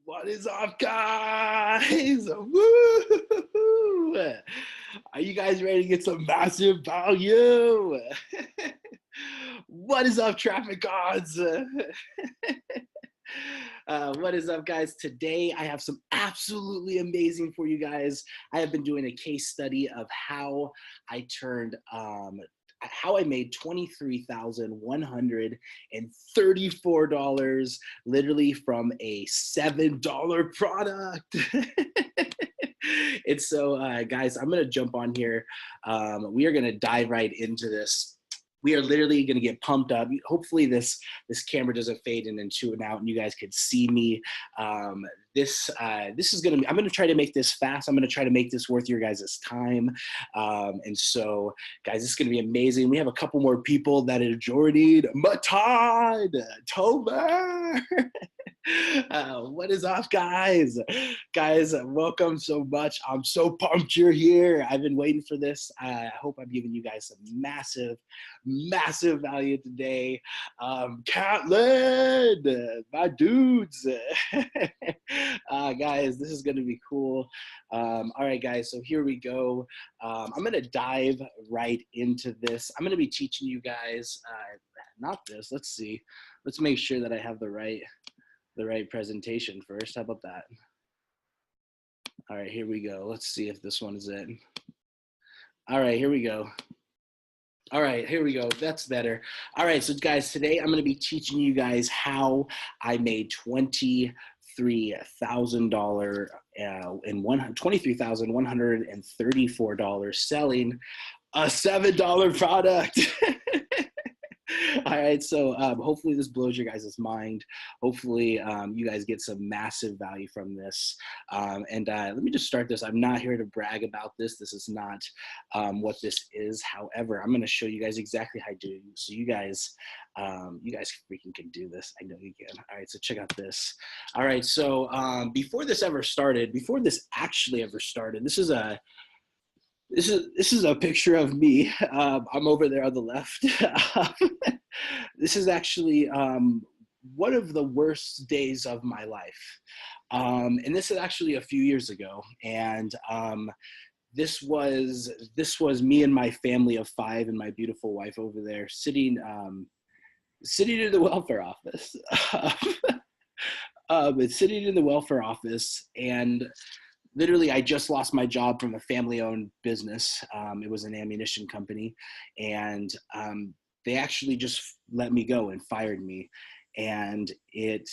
What is up, guys? Woo! Are you guys ready to get some massive value? What is up, traffic gods? What is up, guys? Today I have some absolutely amazing for you guys. I have been doing a case study of how I turned how I made $23,134 literally from a $7 product. And so, guys, I'm going to jump on here. We are going to dive right into this. We are literally going to get pumped up. Hopefully this camera doesn't fade in and tune out and you guys can see me. This is going to be, I'm going to try to make this fast. I'm going to try to make this worth your guys' time. And so, guys, this is going to be amazing. We have a couple more people that are joining. Matad, Tomer. What is up, guys? Guys, welcome so much. I'm so pumped you're here. I've been waiting for this. I hope I'm giving you guys some massive value today. Catlin, my dudes. Guys, this is going to be cool. All right, guys, so here we go. I'm going to dive right into this. I'm going to be teaching you guys, not this. Let's see. Let's make sure that I have the right presentation first. How about that? All right, here we go. Let's see if this one is it. All right, here we go. All right, here we go. That's better. All right, so guys, today I'm going to be teaching you guys how I made $23,134 selling a $7 product. All right, so hopefully this blows your guys' mind. Hopefully you guys get some massive value from this. And let me just start this. I'm not here to brag about this. This is not what this is. However, I'm going to show you guys exactly how I do. So you guys freaking can do this. I know you can. All right, so check out this. All right, so before this actually ever started, this is a picture of me. I'm over there on the left. This is actually one of the worst days of my life. And this is actually a few years ago. And this was me and my family of 5 and my beautiful wife over there sitting in the welfare office. Sitting in the welfare office, and literally, I just lost my job from a family-owned business. It was an ammunition company, and they actually just let me go and fired me. And it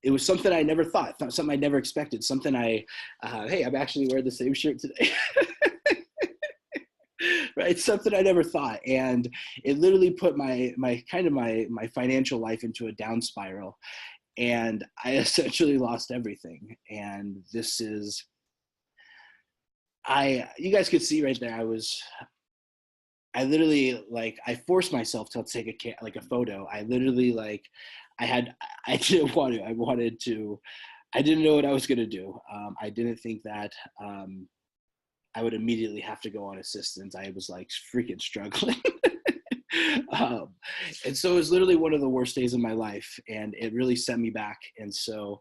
was something I never thought, something I never expected, something hey, I'm actually wearing the same shirt today. Right, something I never thought, and it literally put my financial life into a down spiral. And I essentially lost everything. And this is, you guys could see right there, I literally, like, I forced myself to take a photo. I literally, like, I didn't want to, I didn't know what I was going to do. I didn't think that I would immediately have to go on assistance. I was like freaking struggling. And so it was literally one of the worst days of my life, and it really set me back. And so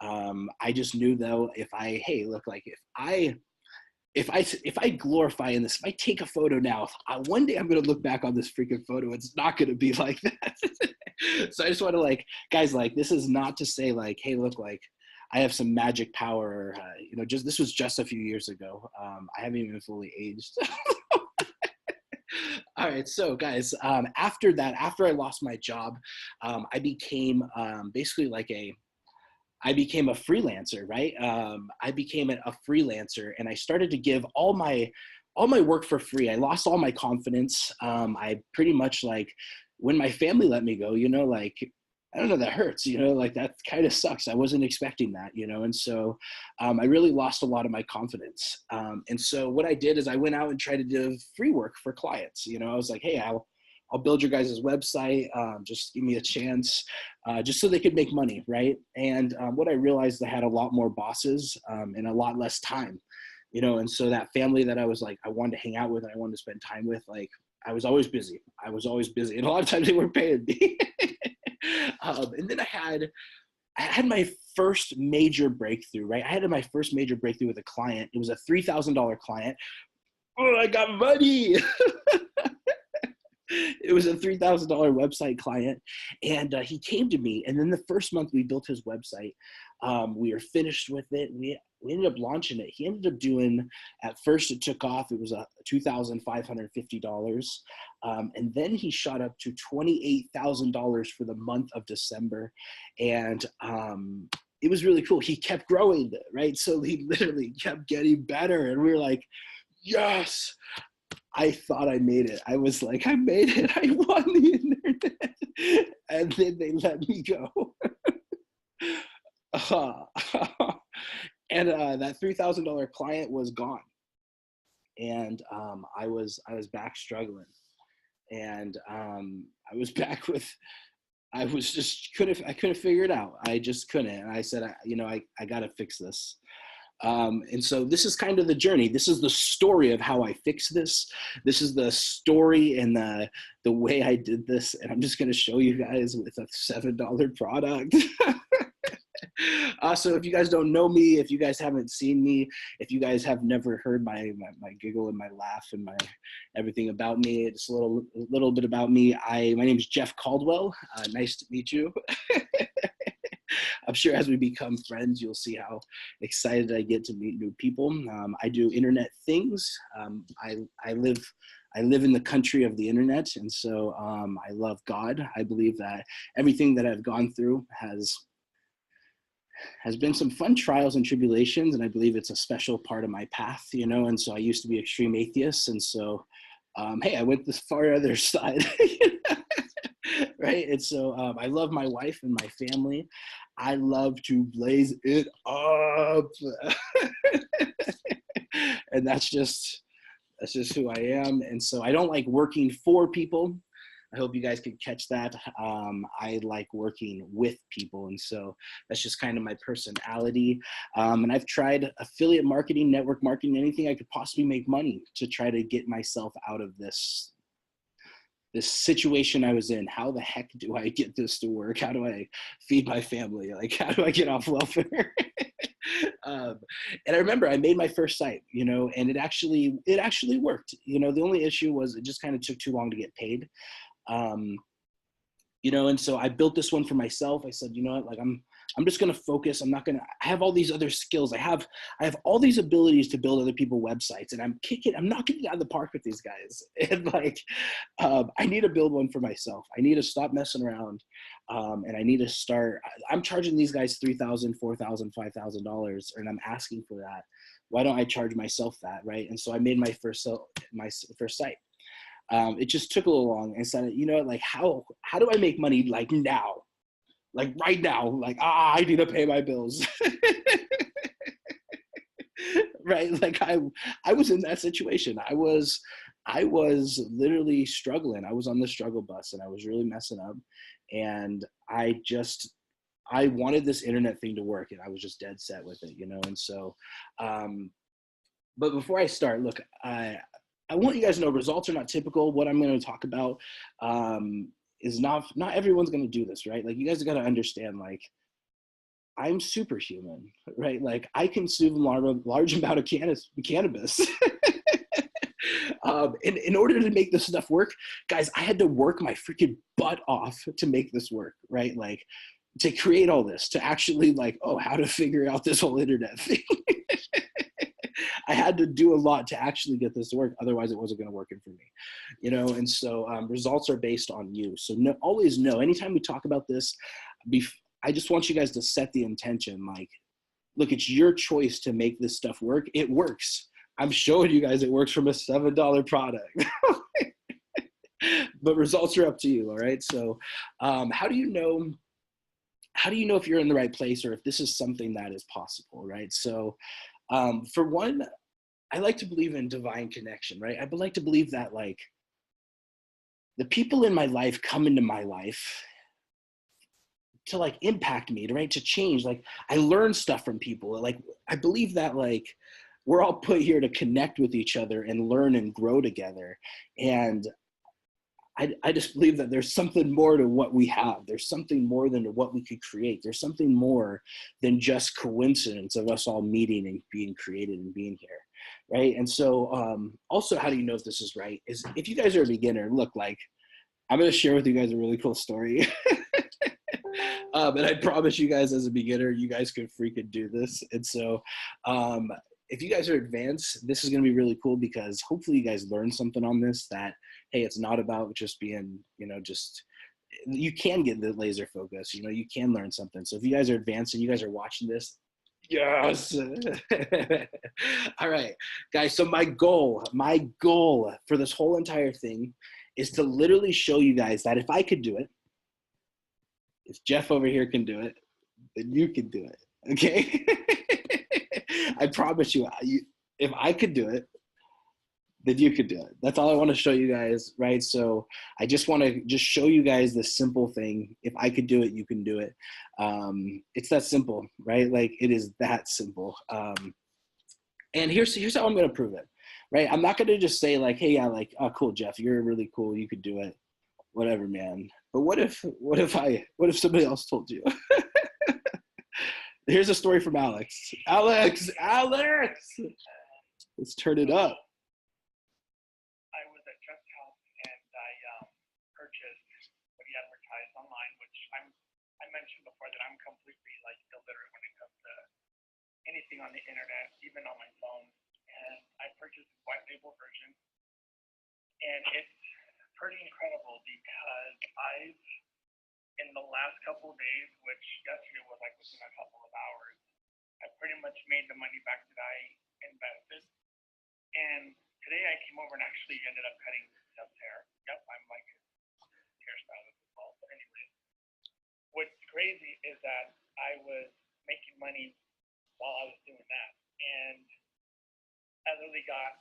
I just knew, though, if I glorify in this, if I take a photo now, one day I'm going to look back on this freaking photo, it's not going to be like that. So I just want to, like, guys, like, this is not to say, like, hey, look, like, I have some magic power, this was just a few years ago. I haven't even fully aged. All right, so guys, after I lost my job, I became I became a freelancer, right? I became a freelancer, and I started to give all my work for free. I lost all my confidence. I pretty much, like, when my family let me go, like, I don't know, that hurts, like, that kind of sucks. I wasn't expecting that, and so I really lost a lot of my confidence. And so what I did is I went out and tried to do free work for clients. I was like, hey, I'll build your guys' website. Just give me a chance, just so they could make money, right? And what I realized, I had a lot more bosses and a lot less time, and so that family that I was like, I wanted to hang out with and I wanted to spend time with, like, I was always busy. And a lot of times they weren't paying me. And then I I had my first major breakthrough, right? I had my first major breakthrough with a client. It was a $3,000 client. Oh, I got money. It was a $3,000 website client. And he came to me. And then the first month we built his website. We were finished with it. We ended up launching it. He ended up doing, at first it took off. It was $2,550. And then he shot up to $28,000 for the month of December. And it was really cool. He kept growing, right? So he literally kept getting better. And we were like, yes. I thought I made it. I was like, I made it. I won the internet. And then they let me go. And that $3,000 client was gone. And I was back struggling. And I was back with, I couldn't figure it out. I just couldn't. And I said, I got to fix this. And so this is kind of the journey. This is the story of how I fixed this. This is the story and the way I did this. And I'm just going to show you guys with a $7 product. So if you guys don't know me, if you guys haven't seen me, if you guys have never heard my giggle and my laugh and my everything about me, it's a little bit about me. My name is Jeff Caldwell. Nice to meet you. I'm sure as we become friends, you'll see how excited I get to meet new people. I do internet things. I live in the country of the internet, and so I love God. I believe that everything that I've gone through has been some fun trials and tribulations, and I believe it's a special part of my path, and so I used to be extreme atheist, and so hey, I went this far other side. Right? And so I love my wife and my family. I love to blaze it up. And that's just who I am. And so I don't like working for people. I hope you guys could catch that. I like working with people. And so that's just kind of my personality. And I've tried affiliate marketing, network marketing, anything I could possibly make money to try to get myself out of this situation I was in. How the heck do I get this to work? How do I feed my family? Like, how do I get off welfare? And I remember I made my first site, and it actually worked. The only issue was it just kind of took too long to get paid. And so I built this one for myself. I said, like, I'm just going to focus. I have all these other skills. I have all these abilities to build other people websites, and I'm knocking it out of the park with these guys. And I need to build one for myself. I need to stop messing around. And I need to start. I'm charging these guys $3,000, $4,000, $5,000, and I'm asking for that. Why don't I charge myself that? Right. And so I made my first site. It just took a little long. And said, like, how do I make money like now? Like right now, like, I need to pay my bills. Right? Like I was in that situation. I was literally struggling. I was on the struggle bus and I was really messing up. And I wanted this internet thing to work, and I was just dead set with it, And so, but before I start, look, I want you guys to know results are not typical. What I'm going to talk about, is not everyone's going to do this, right? Like, you guys got to understand, like, I'm superhuman, right? Like, I consume large amount of cannabis. In order to make this stuff work, guys, I had to work my freaking butt off to make this work, right? Like, to create all this, to actually how to figure out this whole internet thing. I had to do a lot to actually get this to work. Otherwise, it wasn't going to work for me, And so results are based on you. So always know, anytime we talk about this, I just want you guys to set the intention. Like, look, it's your choice to make this stuff work. It works. I'm showing you guys it works from a $7 product. But results are up to you. All right. So how do you know if you're in the right place, or if this is something that is possible, right? So for one, I like to believe in divine connection, right? I like to believe that, like, the people in my life come into my life to, like, impact me, right? To change. Like, I learn stuff from people. Like, I believe that, like, we're all put here to connect with each other and learn and grow together. And I just believe that there's something more to what we have. There's something more than what we could create. There's something more than just coincidence of us all meeting and being created and being here, right? And so also, how do you know if this is right? Is if you guys are a beginner, look, like, I'm going to share with you guys a really cool story. And I promise you guys, as a beginner, you guys can freaking do this. And so if you guys are advanced, this is going to be really cool, because hopefully you guys learn something on this, that, hey, it's not about just being, just, you can get the laser focus, you can learn something. So if you guys are advanced and you guys are watching this, yes. All right, guys. So my goal for this whole entire thing is to literally show you guys that if I could do it, if Jeff over here can do it, then you can do it. Okay. I promise you, if I could do it, then you could do it. That's all I want to show you guys, right? So I just want to show you guys this simple thing. If I could do it, you can do it. It's that simple, right? Like, it is that simple. And here's how I'm going to prove it, right? I'm not going to just say like, hey, yeah, like, oh, cool, Jeff, you're really cool, you could do it, whatever, man. But what if somebody else told you? Here's a story from Alex. Alex, let's turn it up. I was at Jeff's house and I purchased what he advertised online, which I mentioned before that I'm completely like illiterate when it comes to anything on the internet, even on my phone. And I purchased the white label version, and it's pretty incredible because in the last couple of days, which yesterday was like within a couple of hours, I pretty much made the money back that I invested. And today I came over and actually ended up cutting Jeff's hair. Yep, I'm like his hairstylist as well. But anyway, what's crazy is that I was making money while I was doing that. And I literally got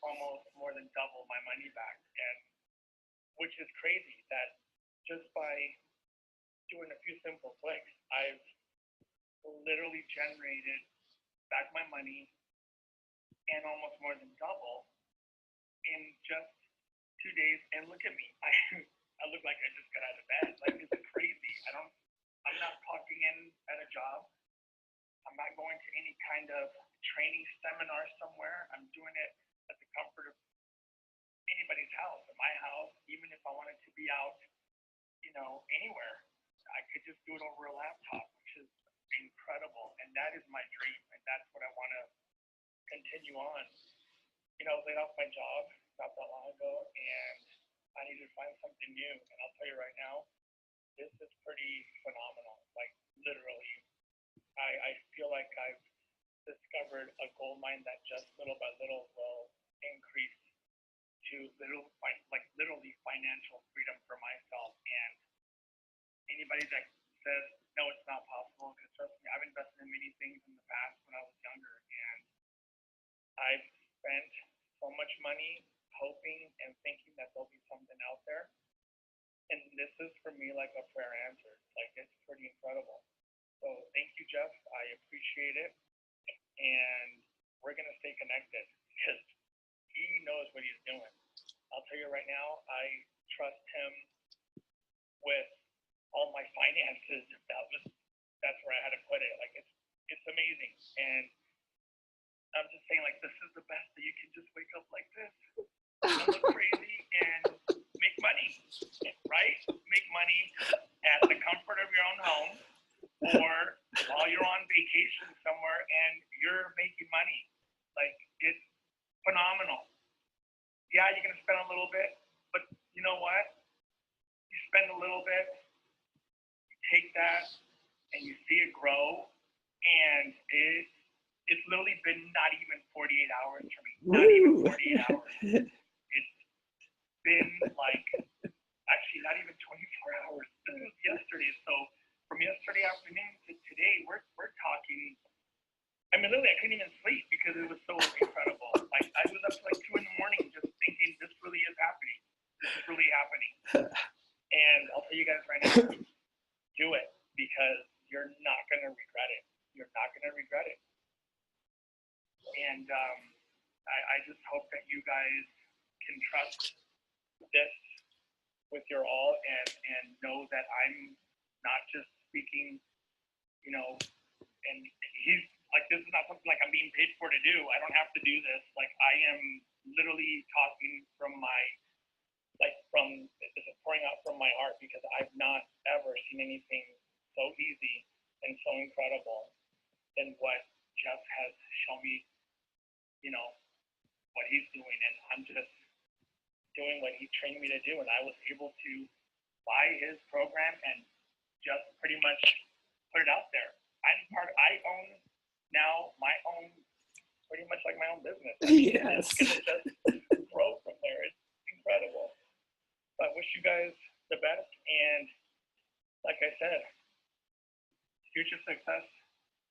almost more than double my money back. And which is crazy that just by doing a few simple clicks, I've literally generated back my money and almost more than double in just 2 days. And look at me, I look like I just got out of bed. Like, it's crazy. I'm not clocking in at a job. I'm not going to any kind of training seminar somewhere. I'm doing it at the comfort of anybody's house, at my house. Even if I wanted to be out, anywhere, I could just do it over a laptop, which is incredible. And that is my dream, and that's what I want to continue on. Laid off my job not that long ago, and I need to find something new. And I'll tell you right now, this is pretty phenomenal. Like, literally, I feel like I've discovered a gold mine that just little by little will increase to literally financial freedom for myself. And anybody that says no, it's not possible, because trust me, I've invested in many things in the past when I was younger, and I've spent so much money hoping and thinking that there'll be something out there. And this is for me like a prayer answered. Like, it's pretty incredible. So thank you, Jeff. I appreciate it. And we're going to stay connected because he knows what he's doing. I'll tell you right now, I trust him with all my finances. That's where I had to put it. Like, it's amazing. And I'm just saying, like, this is the best that you can just wake up like this and look crazy and make money, right? Make money at the comfort of your own home, or while you're on vacation somewhere and you're making money. Like, it's phenomenal. Yeah, you're going to spend a little bit, but you know what? You spend a little bit, you take that, and you see it grow, and it's literally been not even 48 hours for me. Not even 48 hours. It's been like, actually not even 24 hours. This was yesterday. So from yesterday afternoon to today, we're talking. I mean, literally, I couldn't even sleep because it was so incredible. Like, I was up to like 2 a.m. just thinking, this really is happening. This is really happening. And I'll tell you guys right now, do it, because you're not going to regret it. You're not going to regret it. And I just hope that you guys can trust this with your all, and know that I'm not just speaking, you know, and he's like, this is not something like I'm being paid for to do. I don't have to do this. Like, I am literally talking from my, like, from just pouring out from my heart, because I've not ever seen anything so easy and so incredible than what Jeff has shown me, you know, what he's doing. And I'm just doing what he trained me to do. And I was able to buy his program and just pretty much put it out there. I own now my own, pretty much like my own business. I mean, Yes. It's gonna just grow from there. It's incredible. So I wish you guys the best, and like I said, future success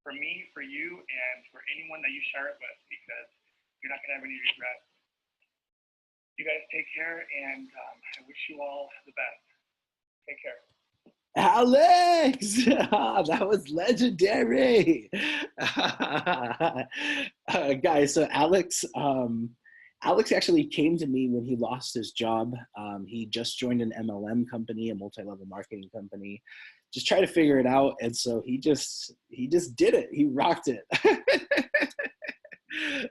for me, for you, and for anyone that you share it with, because you're not gonna have any regrets. You guys take care, and I wish you all the best. Take care. Alex, that was legendary. Guys, so Alex actually came to me when he lost his job. He just joined an MLM company, a multi-level marketing company, just try to figure it out. And so he just did it. He rocked it.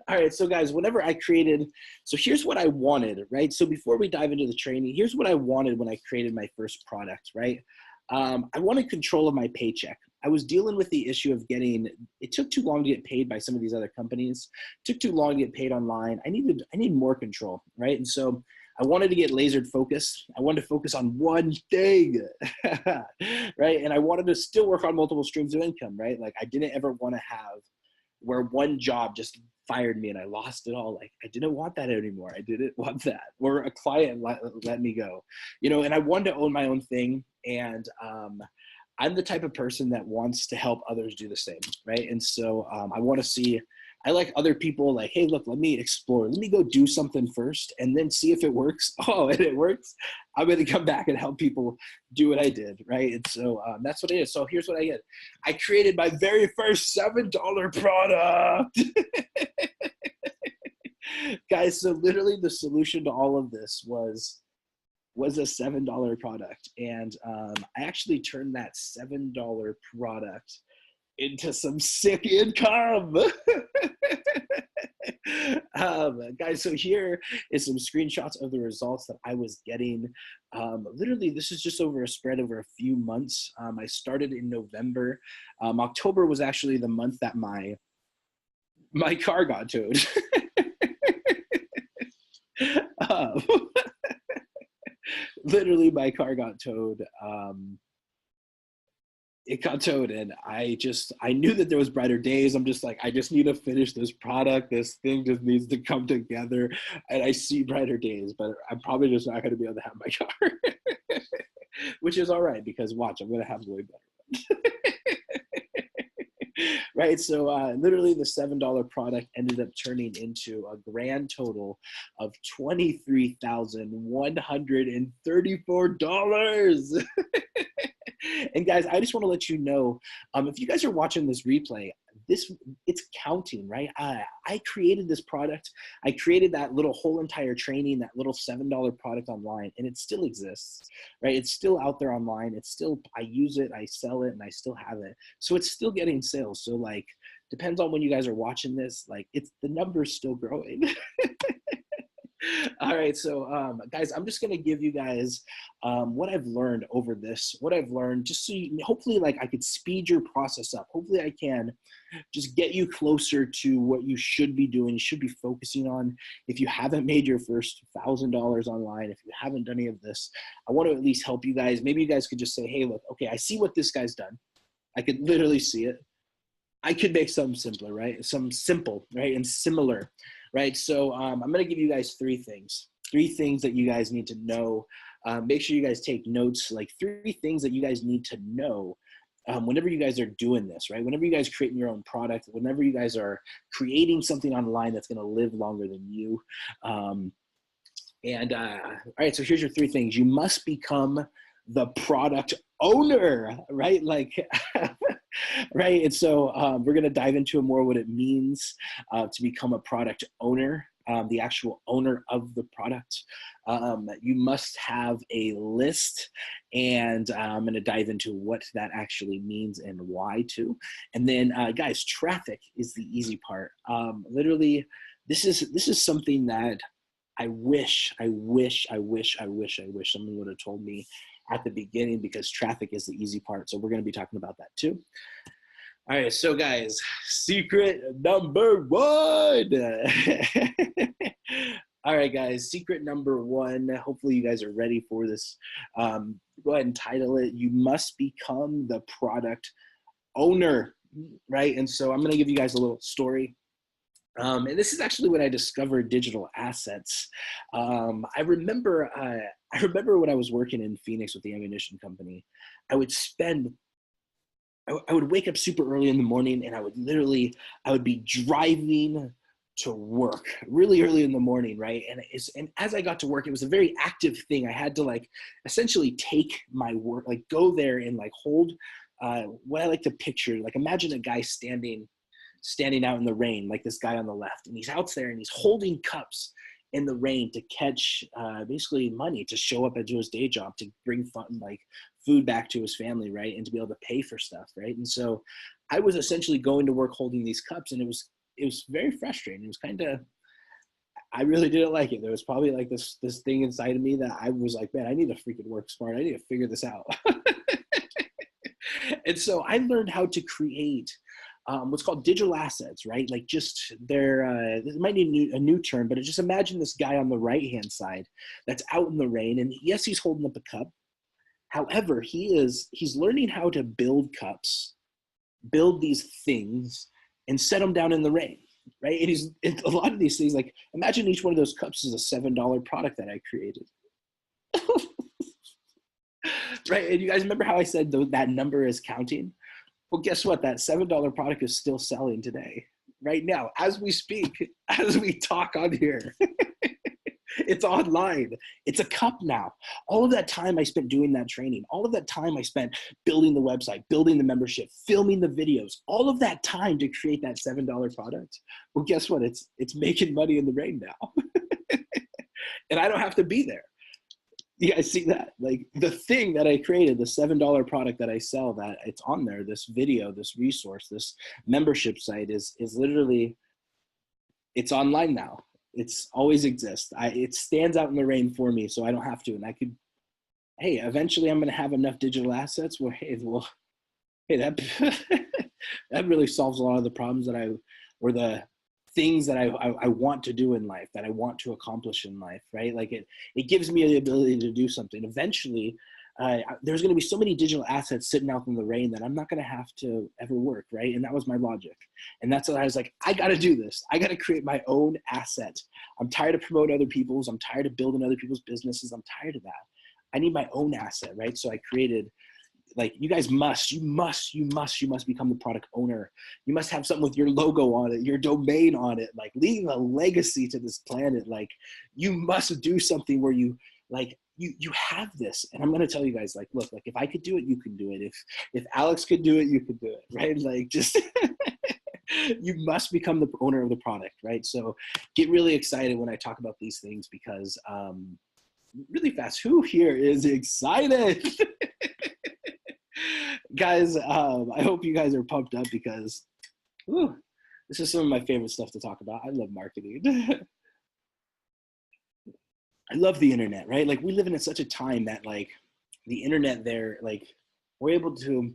All right, so guys, whenever I created, so here's what I wanted, right? So before we dive into the training, here's what I wanted when I created my first product, right? I wanted control of my paycheck. I was dealing with the issue of it took too long to get paid by some of these other companies. It took too long to get paid online. I need more control, right? And so I wanted to get lasered focused. I wanted to focus on one thing, right? And I wanted to still work on multiple streams of income, right? Like, I didn't ever want to have where one job just fired me and I lost it all. Like, I didn't want that anymore. I didn't want that. Or a client let me go, you know, and I wanted to own my own thing. And I'm the type of person that wants to help others do the same, right? And so I like other people, like, hey, look, let me explore. Let me go do something first and then see if it works. Oh, and it works. I'm going to come back and help people do what I did, right? And so that's what it is. So here's what I did. I created my very first $7 product. Guys, so literally the solution to all of this was a $7 product. And I actually turned that $7 product into some sick income. Guys, so here is some screenshots of the results that I was getting. Literally, this is just over a spread over a few months. I started in November. October was actually the month that my car got towed. Literally, my car got towed. It got towed, and I knew that there was brighter days. I'm just like, I just need to finish this product. This thing just needs to come together, and I see brighter days, but I'm probably just not going to be able to have my car, which is all right, because watch, I'm going to have way better ones. Right, so literally the $7 product ended up turning into a grand total of $23,134. And guys, I just want to let you know, if you guys are watching this replay, it's counting, right? I created this product. I created that whole entire training, that little $7 product online, and it still exists, right? It's still out there online. It's still, I use it, I sell it, and I still have it. So it's still getting sales. So like, depends on when you guys are watching this, like, the number's still growing. All right, so guys, I'm just gonna give you guys what I've learned over this, just so hopefully, like, I could speed your process up. Hopefully I can just get you closer to what you should be doing, you should be focusing on. If you haven't made your first $1,000 online, if you haven't done any of this, I want to at least help you guys. Maybe you guys could just say, hey, look, okay, I see what this guy's done. I could literally see it. I could make something simpler, right? Some simple, right? And similar, right? So I'm going to give you guys three things that you guys need to know. Make sure you guys take notes, like 3 things that you guys need to know whenever you guys are doing this, right? Whenever you guys are creating your own product, whenever you guys are creating something online that's going to live longer than you. All right, so here's your 3 things. You must become the product owner, right? Like, right. And so we're going to dive into more what it means to become a product owner. the actual owner of the product. You must have a list, and I'm going to dive into what that actually means and why too. And then, guys, traffic is the easy part. Literally, this is something that I wish someone would have told me at the beginning, because traffic is the easy part. So we're going to be talking about that too. All right, so guys, secret number one. All right, guys, secret number one. Hopefully you guys are ready for this. Go ahead and title it, "You Must Become the Product Owner," right? And so I'm gonna give you guys a little story. And this is actually when I discovered digital assets. I remember when I was working in Phoenix with the ammunition company, I would spend I would wake up super early in the morning, and I would be driving to work really early in the morning, right? And as I got to work, it was a very active thing. I had to like essentially take my work, like go there and like hold what I like to picture, like imagine a guy standing out in the rain, like this guy on the left, and he's out there and he's holding cups in the rain to catch basically money to show up into his day job, to bring fun, like food back to his family, right? And to be able to pay for stuff, right? And so I was essentially going to work holding these cups, and it was very frustrating. It was kind of, I really didn't like it. There was probably like this thing inside of me that I was like, man, I need to freaking work smart. I need to figure this out. And so I learned how to create what's called digital assets, right? Like just this might need a new term, but just imagine this guy on the right-hand side that's out in the rain, and yes, he's holding up a cup. However, he's learning how to build cups, build these things, and set them down in the rain, right? And a lot of these things, like imagine each one of those cups is a $7 product that I created. Right? And you guys remember how I said that number is counting? Well, guess what? That $7 product is still selling today, right now, as we speak, as we talk on here. It's online. It's a cup now. All of that time I spent doing that training, all of that time I spent building the website, building the membership, filming the videos, all of that time to create that $7 product. Well, guess what? It's making money in the rain now. And I don't have to be there. You guys see that? Like the thing that I created, the $7 product that I sell, that it's on there, this video, this resource, this membership site is literally, it's online now. It's always exists. It stands out in the rain for me, so I don't have to. And I could, hey, eventually I'm going to have enough digital assets where, hey, that that really solves a lot of the problems or the things that I want to do in life, that I want to accomplish in life, right? Like it gives me the ability to do something. Eventually, there's going to be so many digital assets sitting out in the rain that I'm not going to have to ever work, right? And that was my logic. And that's what I was like, I got to do this. I got to create my own asset. I'm tired of promoting other people's. I'm tired of building other people's businesses. I'm tired of that. I need my own asset, right? So I created, like, you guys must become the product owner. You must have something with your logo on it, your domain on it, like leaving a legacy to this planet. Like you must do something where you like, you have this. And I'm going to tell you guys, like, look, like if I could do it, you can do it. If Alex could do it, you could do it, right? Like just, you must become the owner of the product, right? So get really excited when I talk about these things, because really fast, who here is excited? Guys, I hope you guys are pumped up, because whew, this is some of my favorite stuff to talk about. I love marketing. I love the internet, right? Like we live in such a time that like the internet there, like we're able to,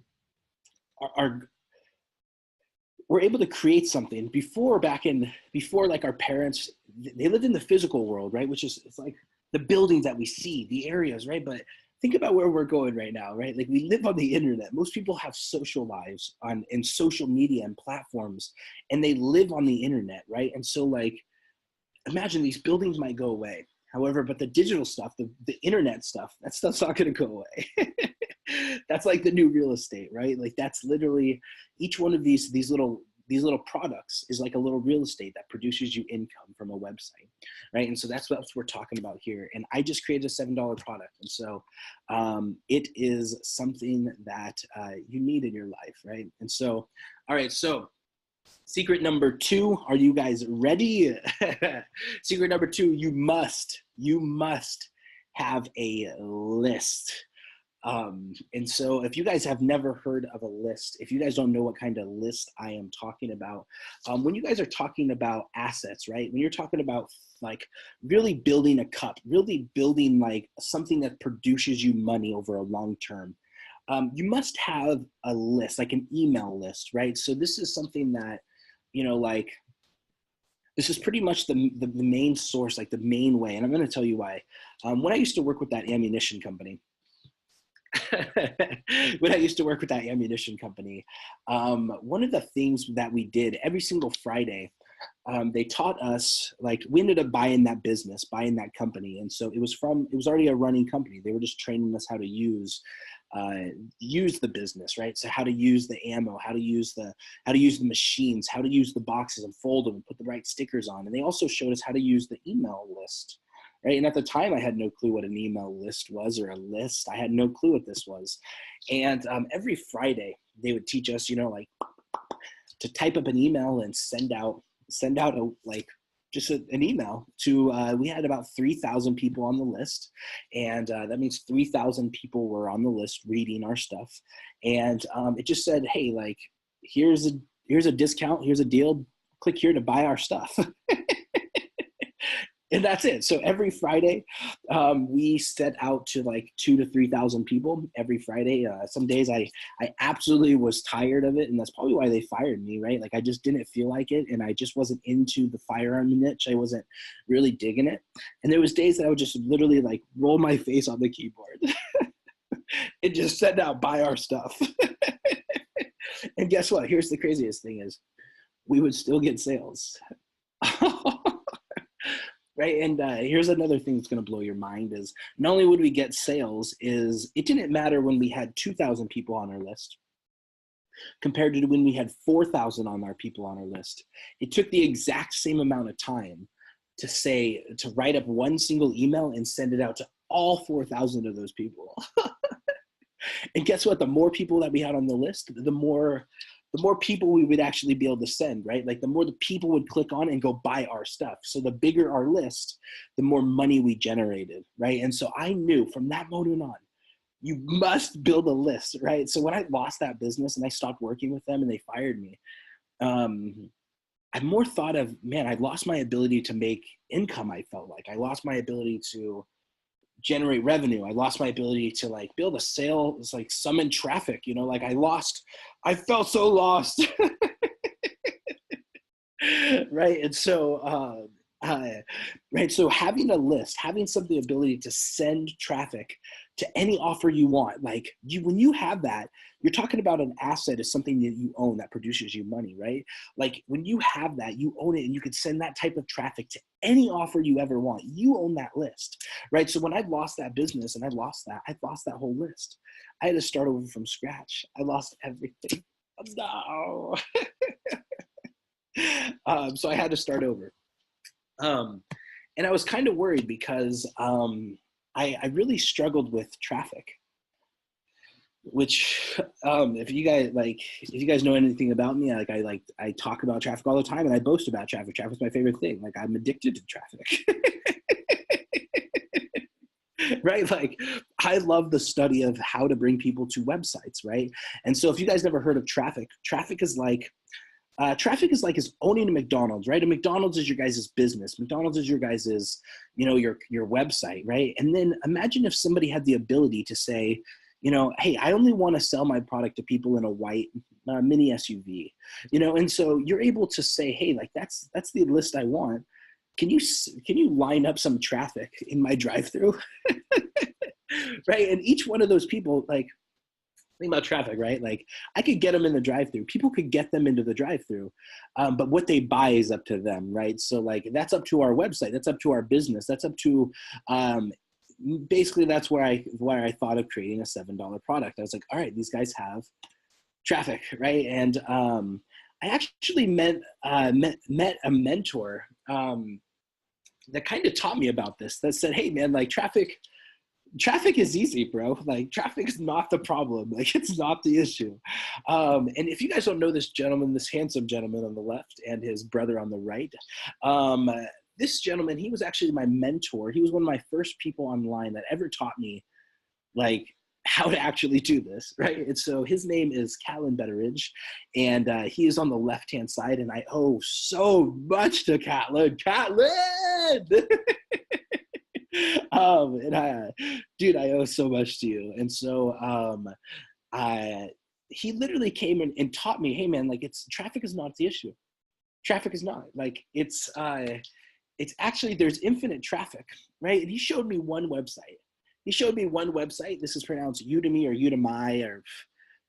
we're able to create something before like our parents, they lived in the physical world, right? Which is, it's like the buildings that we see, the areas, right? But think about where we're going right now, right? Like we live on the internet. Most people have social lives in social media and platforms, and they live on the internet, right? And so like, imagine these buildings might go away. However, but the digital stuff, the internet stuff, that stuff's not gonna go away. That's like the new real estate, right? Like that's literally, each one of these little products is like a little real estate that produces you income from a website, right? And so that's what we're talking about here. And I just created a $7 product. And so it is something that you need in your life, right? And so, all right, so Secret number 2, are you guys ready? Secret number 2, you must have a list. And so if you guys have never heard of a list, if you guys don't know what kind of list I am talking about, when you guys are talking about assets, right? When you're talking about like really building a cup, really building like something that produces you money over a long term, you must have a list, like an email list, right? So this is something that, you know, like this is pretty much the main source, like the main way. And I'm going to tell you why. When I used to work with that ammunition company, when I used to work with that ammunition company, one of the things that we did every single Friday, they taught us, like, we ended up buying that business, buying that company. And so it was already a running company. They were just training us how to use the business, right? So how to use the ammo, how to use the machines, how to use the boxes and fold them and put the right stickers on. And they also showed us how to use the email list. Right. And at the time, I had no clue what an email list was, or a list. I had no clue what this was. And every Friday, they would teach us, you know, like, to type up an email and send out an email to, we had about 3,000 people on the list. And that means 3,000 people were on the list reading our stuff. And it just said, hey, like, here's a discount, here's a deal, click here to buy our stuff. And that's it. So every Friday, we set out to like 2,000 to 3,000 people every Friday. Some days I absolutely was tired of it, and that's probably why they fired me, right? Like, I just didn't feel like it, and I just wasn't into the firearm niche. I wasn't really digging it. And there was days that I would just literally like roll my face on the keyboard and just send out, buy our stuff. And guess what? Here's the craziest thing is we would still get sales. Right. And here's another thing that's going to blow your mind is not only would we get sales, is it didn't matter when we had 2,000 people on our list compared to when we had 4,000 on our people on our list. It took the exact same amount of time to write up one single email and send it out to all 4,000 of those people. And guess what? The more people that we had on the list, the more people we would actually be able to send, right? Like, the more the people would click on and go buy our stuff. So the bigger our list, the more money we generated, right? And so I knew from that moment on, you must build a list, right? So when I lost that business and I stopped working with them and they fired me, I more thought of, man, I lost my ability to make income. I felt like I lost my ability to generate revenue. I lost my ability to like build a sale. It's like summon traffic, you know, like I felt so lost. Right. And so, right. So having a list, having the ability to send traffic to any offer you want, like when you have that, you're talking about an asset is something that you own that produces you money, right? Like, when you have that, you own it, and you could send that type of traffic to any offer you ever want. You own that list, right? So when I lost that business and I lost that whole list. I had to start over from scratch. I lost everything. No. So I had to start over. And I was kind of worried because I really struggled with traffic, which if you guys know anything about me, I talk about traffic all the time, and I boast about traffic. Traffic's my favorite thing. Like, I'm addicted to traffic. Right? Like, I love the study of how to bring people to websites, right? And so if you guys never heard of traffic is like owning a McDonald's, right? A McDonald's is your guys' business. McDonald's is your guys' your website, right? And then imagine if somebody had the ability to say, hey, I only want to sell my product to people in a white mini SUV, and so you're able to say, hey, like, that's the list I want. Can you line up some traffic in my drive-through? Right? And each one of those people, like, think about traffic, right? Like, I could get them in the drive-through. People could get them into the drive-through, but what they buy is up to them, right? So, like, that's up to our website. That's up to our business. That's up to, basically, that's where I thought of creating a $7 product. I was like, all right, these guys have traffic, right? And I actually met a mentor that kind of taught me about this. That said, hey, man, like, traffic traffic is easy, bro. Like traffic is not the problem. Like it's not the issue. And if you guys don't know this gentleman, this handsome gentleman on the left and his brother on the right, um, this gentleman, he was actually my mentor. He was one of my first people online that ever taught me like how to actually do this, right? And so his name is Callan Betteridge, and he is on the left-hand side, and I owe so much to Callan. Callan! And dude, I owe so much to you. And so he literally came in and taught me, hey man, like traffic is not the issue. Traffic is not like it's actually there's infinite traffic, right? And he showed me one website. This is pronounced Udemy or Udemy or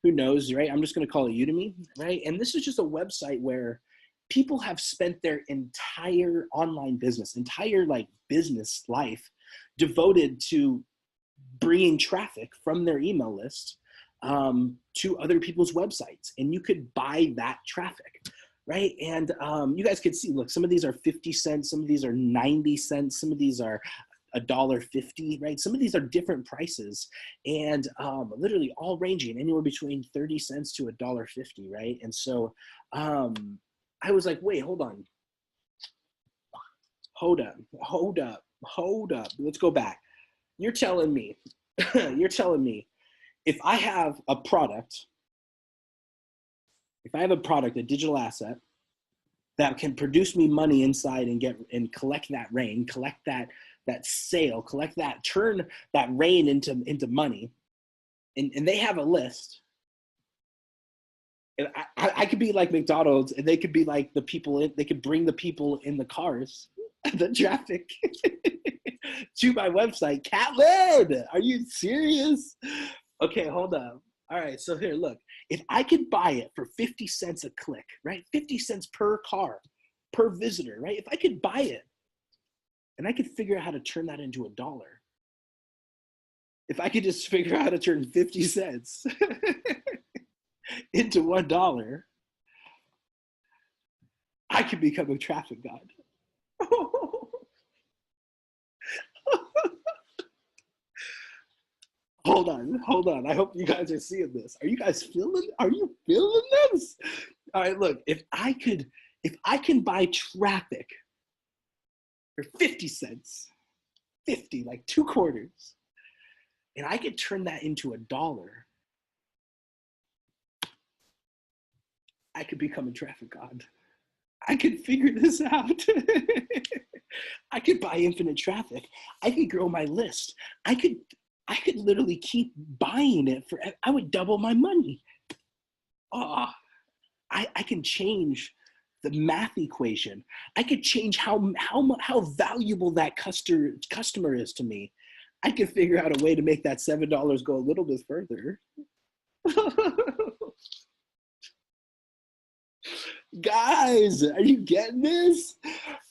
who knows, right? I'm just going to call it Udemy, right? And this is just a website where people have spent their entire online business, entire like business life devoted to bringing traffic from their email list to other people's websites. And you could buy that traffic, right? And you guys could see, look, some of these are 50 cents, some of these are 90 cents, some of these are $1.50, right? Some of these are different prices and literally all ranging anywhere between 30 cents to $1.50, right? And so I was like, wait, hold up. Let's go back. You're telling me if I have a product, a digital asset that can produce me money inside and collect that rain, collect that sale, turn that rain into money, and they have a list. And I could be like McDonald's, and they could be like the people. They could bring the people in the cars, the traffic, to my website. Catlin, are you serious? Okay, hold on. All right, so here, look. If I could buy it for 50 cents a click, right? 50 cents per car, per visitor, right? If I could buy it, and I could figure out how to turn that into $1. If I could just figure out how to turn 50 cents into $1, I could become a traffic god. Hold on. I hope you guys are seeing this. Are you feeling this? All right, look, if I can buy traffic for 50 cents, 50, like 2 quarters, and I could turn that into $1, I could become a traffic god. I could figure this out. I could buy infinite traffic. I could grow my list. I could literally keep buying it I would double my money. Oh, I can change the math equation. I could change how valuable that customer is to me. I could figure out a way to make that $7 go a little bit further. Guys, are you getting this?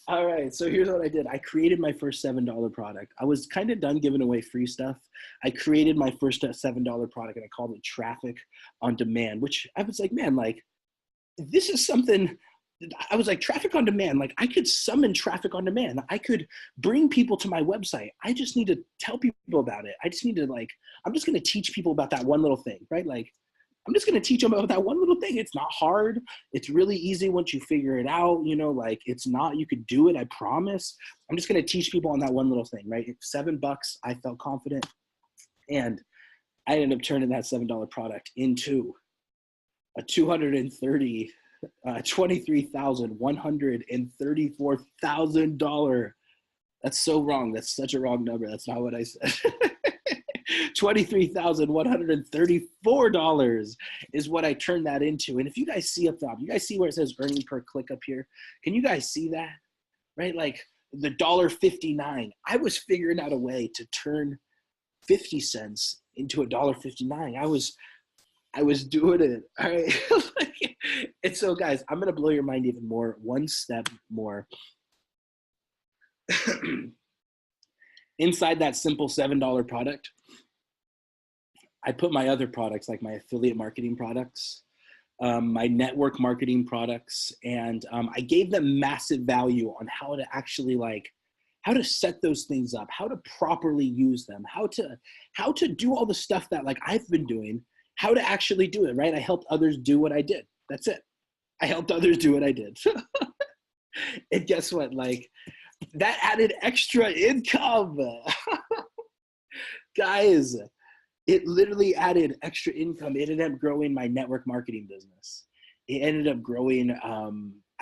All right, so here's what I did. I created my first $7 product. I was kind of done giving away free stuff. I created my first $7 product and I called it Traffic on Demand, which I was like, man, like this is something. I was like, traffic on demand, like I could summon traffic on demand. I could bring people to my website. I just need to tell people about it. I just need to I'm just going to teach people about that one little thing, right? Like, I'm just going to teach them about that one little thing. It's not hard. It's really easy once you figure it out, like it's not, you could do it. I promise. I'm just going to teach people on that one little thing, right? It's $7. I felt confident. And I ended up turning that $7 product into a $23,134,000. That's so wrong. That's such a wrong number. That's not what I said. $23,134 is what I turned that into. And if you guys see up top, you guys see where it says earning per click up here? Can you guys see that? Right? Like the $1.59. I was figuring out a way to turn 50 cents into $1.59. I was doing it. All right. And so guys, I'm going to blow your mind even more, one step more. Inside that simple $7 product, I put my other products, like my affiliate marketing products, my network marketing products, and I gave them massive value on how to actually how to set those things up, how to properly use them, how to do all the stuff that like I've been doing, how to actually do it, right? I helped others do what I did. That's it. I helped others do what I did. And guess what? Like that added extra income. Guys, it literally added extra income. It ended up growing my network marketing business. It ended up growing.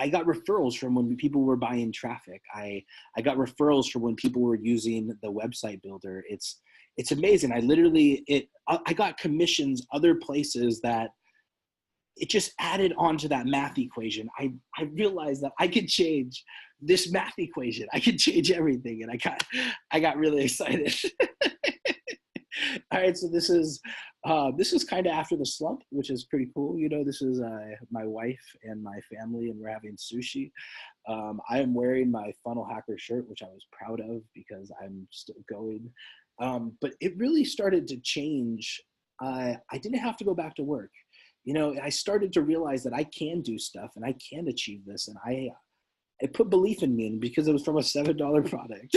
I got referrals from when people were buying traffic. I got referrals from when people were using the website builder. It's amazing. I got commissions other places that it just added on to that math equation. I realized that I could change this math equation. I could change everything, and I got really excited. All right, so this is kind of after the slump, which is pretty cool. You know, this is my wife and my family, and we're having sushi. I am wearing my Funnel Hacker shirt, which I was proud of because I'm still going. But it really started to change. I didn't have to go back to work. You know, I started to realize that I can do stuff and I can achieve this. And it put belief in me, because it was from a $7 product.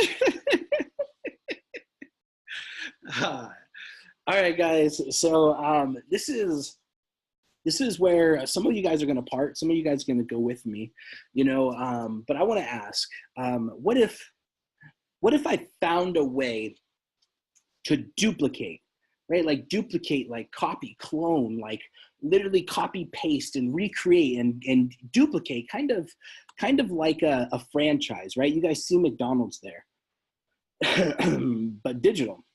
All right, guys. So this is where some of you guys are going to part. Some of you guys are going to go with me, you know. But I want to ask, what if I found a way to duplicate, right? Like duplicate, like copy, clone, like literally copy, paste, and recreate and duplicate, kind of like a franchise, right? You guys see McDonald's there, but digital.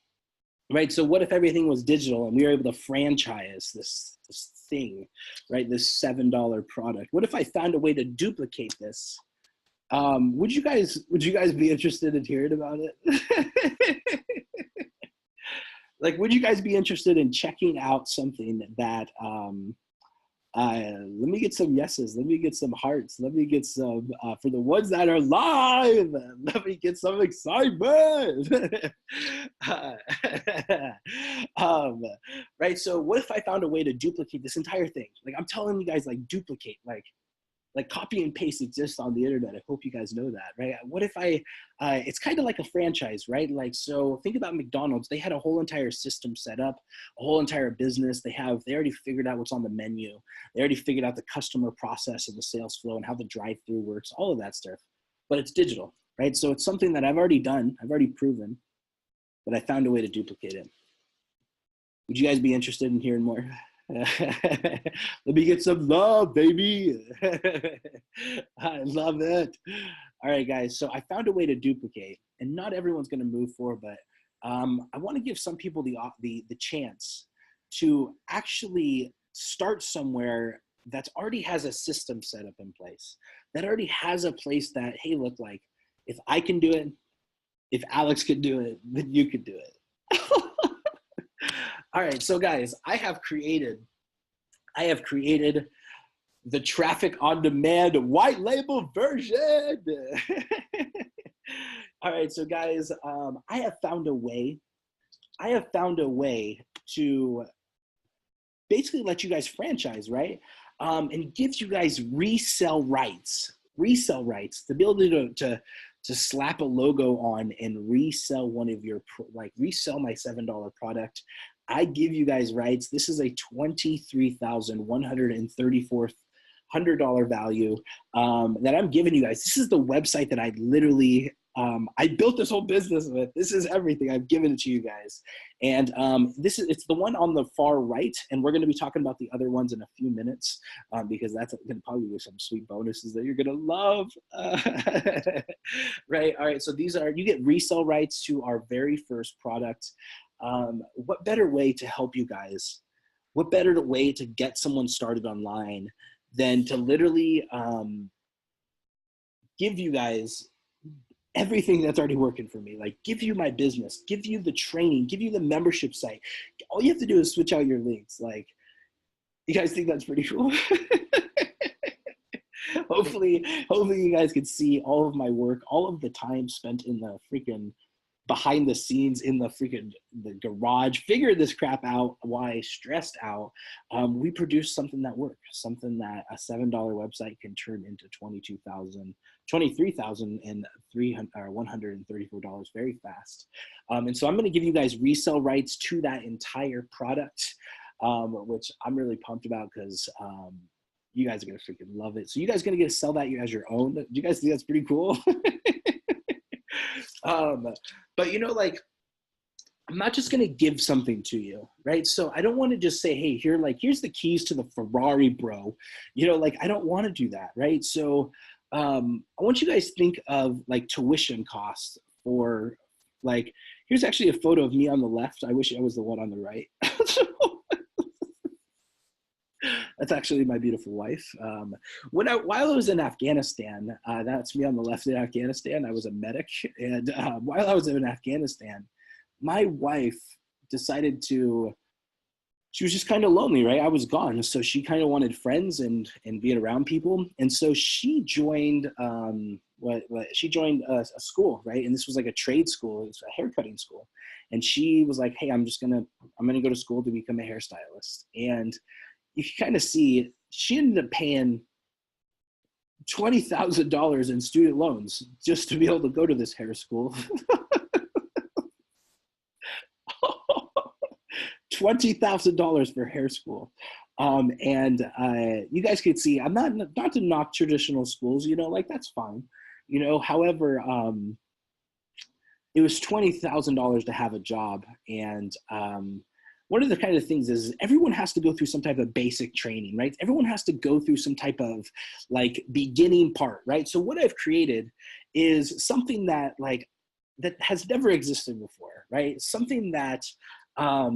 Right. So what if everything was digital and we were able to franchise this thing, right? This $7 product. What if I found a way to duplicate this? Would you guys be interested in hearing about it? Like, would you guys be interested in checking out something that let me get some yeses. Let me get some hearts. Let me get some, for the ones that are live, let me get some excitement. Right. So what if I found a way to duplicate this entire thing? Like I'm telling you guys, like duplicate, like copy and paste exists on the internet. I hope you guys know that, right? What if it's kind of like a franchise, right? Like, so think about McDonald's. They had a whole entire system set up, a whole entire business. They already figured out what's on the menu. They already figured out the customer process and the sales flow and how the drive-through works, all of that stuff. But it's digital, right? So it's something that I've already done. I've already proven, but I found a way to duplicate it. Would you guys be interested in hearing more? Let me get some love, baby. I love it. All right, guys. So I found a way to duplicate, and not everyone's going to move forward, but I want to give some people the chance to actually start somewhere that already has a system set up in place, that already has a place that, hey, look, like if I can do it, if Alex could do it, then you could do it. All right, so guys, I have created the Traffic on Demand white label version. All right, so guys, I have found a way to basically let you guys franchise, right? And gives you guys resell rights to be able to slap a logo on and resell one of your, resell my $7 product. I give you guys rights. This is a $23,134 value that I'm giving you guys. This is the website that I literally, I built this whole business with. This is everything. I've given it to you guys. And it's the one on the far right. And we're going to be talking about the other ones in a few minutes because that's going to probably be some sweet bonuses that you're going to love. Right. All right. So you get resale rights to our very first product. What better way to help you guys? What better way to get someone started online than to literally give you guys everything that's already working for me? Like give you my business, give you the training, give you the membership site. All you have to do is switch out your links. Like, you guys think that's pretty cool? Hopefully you guys can see all of my work, all of the time spent in the freaking behind the scenes in the garage, figured this crap out, why stressed out. We produced something that works, something that a $7 website can turn into $134 very fast. And so I'm going to give you guys resale rights to that entire product, which I'm really pumped about because you guys are going to freaking love it. So you guys are going to get to sell that as your own. Do you guys think that's pretty cool? But you know, like, I'm not just going to give something to you, right? So I don't want to just say, hey, here's the keys to the Ferrari, bro. You know, like, I don't want to do that, right? So I want you guys to think of like tuition costs for, like, here's actually a photo of me on the left. I wish I was the one on the right. That's actually my beautiful wife. While I was in Afghanistan, that's me on the left in Afghanistan. I was a medic. And while I was in Afghanistan, my wife decided she was just kind of lonely, right? I was gone. So she kind of wanted friends and being around people. And so she joined, she joined a school, right? And this was like a trade school. It's a haircutting school. And she was like, hey, I'm going to go to school to become a hairstylist. And you can kind of see she ended up paying $20,000 in student loans just to be able to go to this hair school. $20,000 for hair school. And you guys could see, I'm not to knock traditional schools, you know, like, that's fine. You know, however, it was $20,000 to have a job. And one of the kind of things is everyone has to go through some type of basic training, right? Everyone has to go through some type of like beginning part, right? So what I've created is something that has never existed before, right? Something that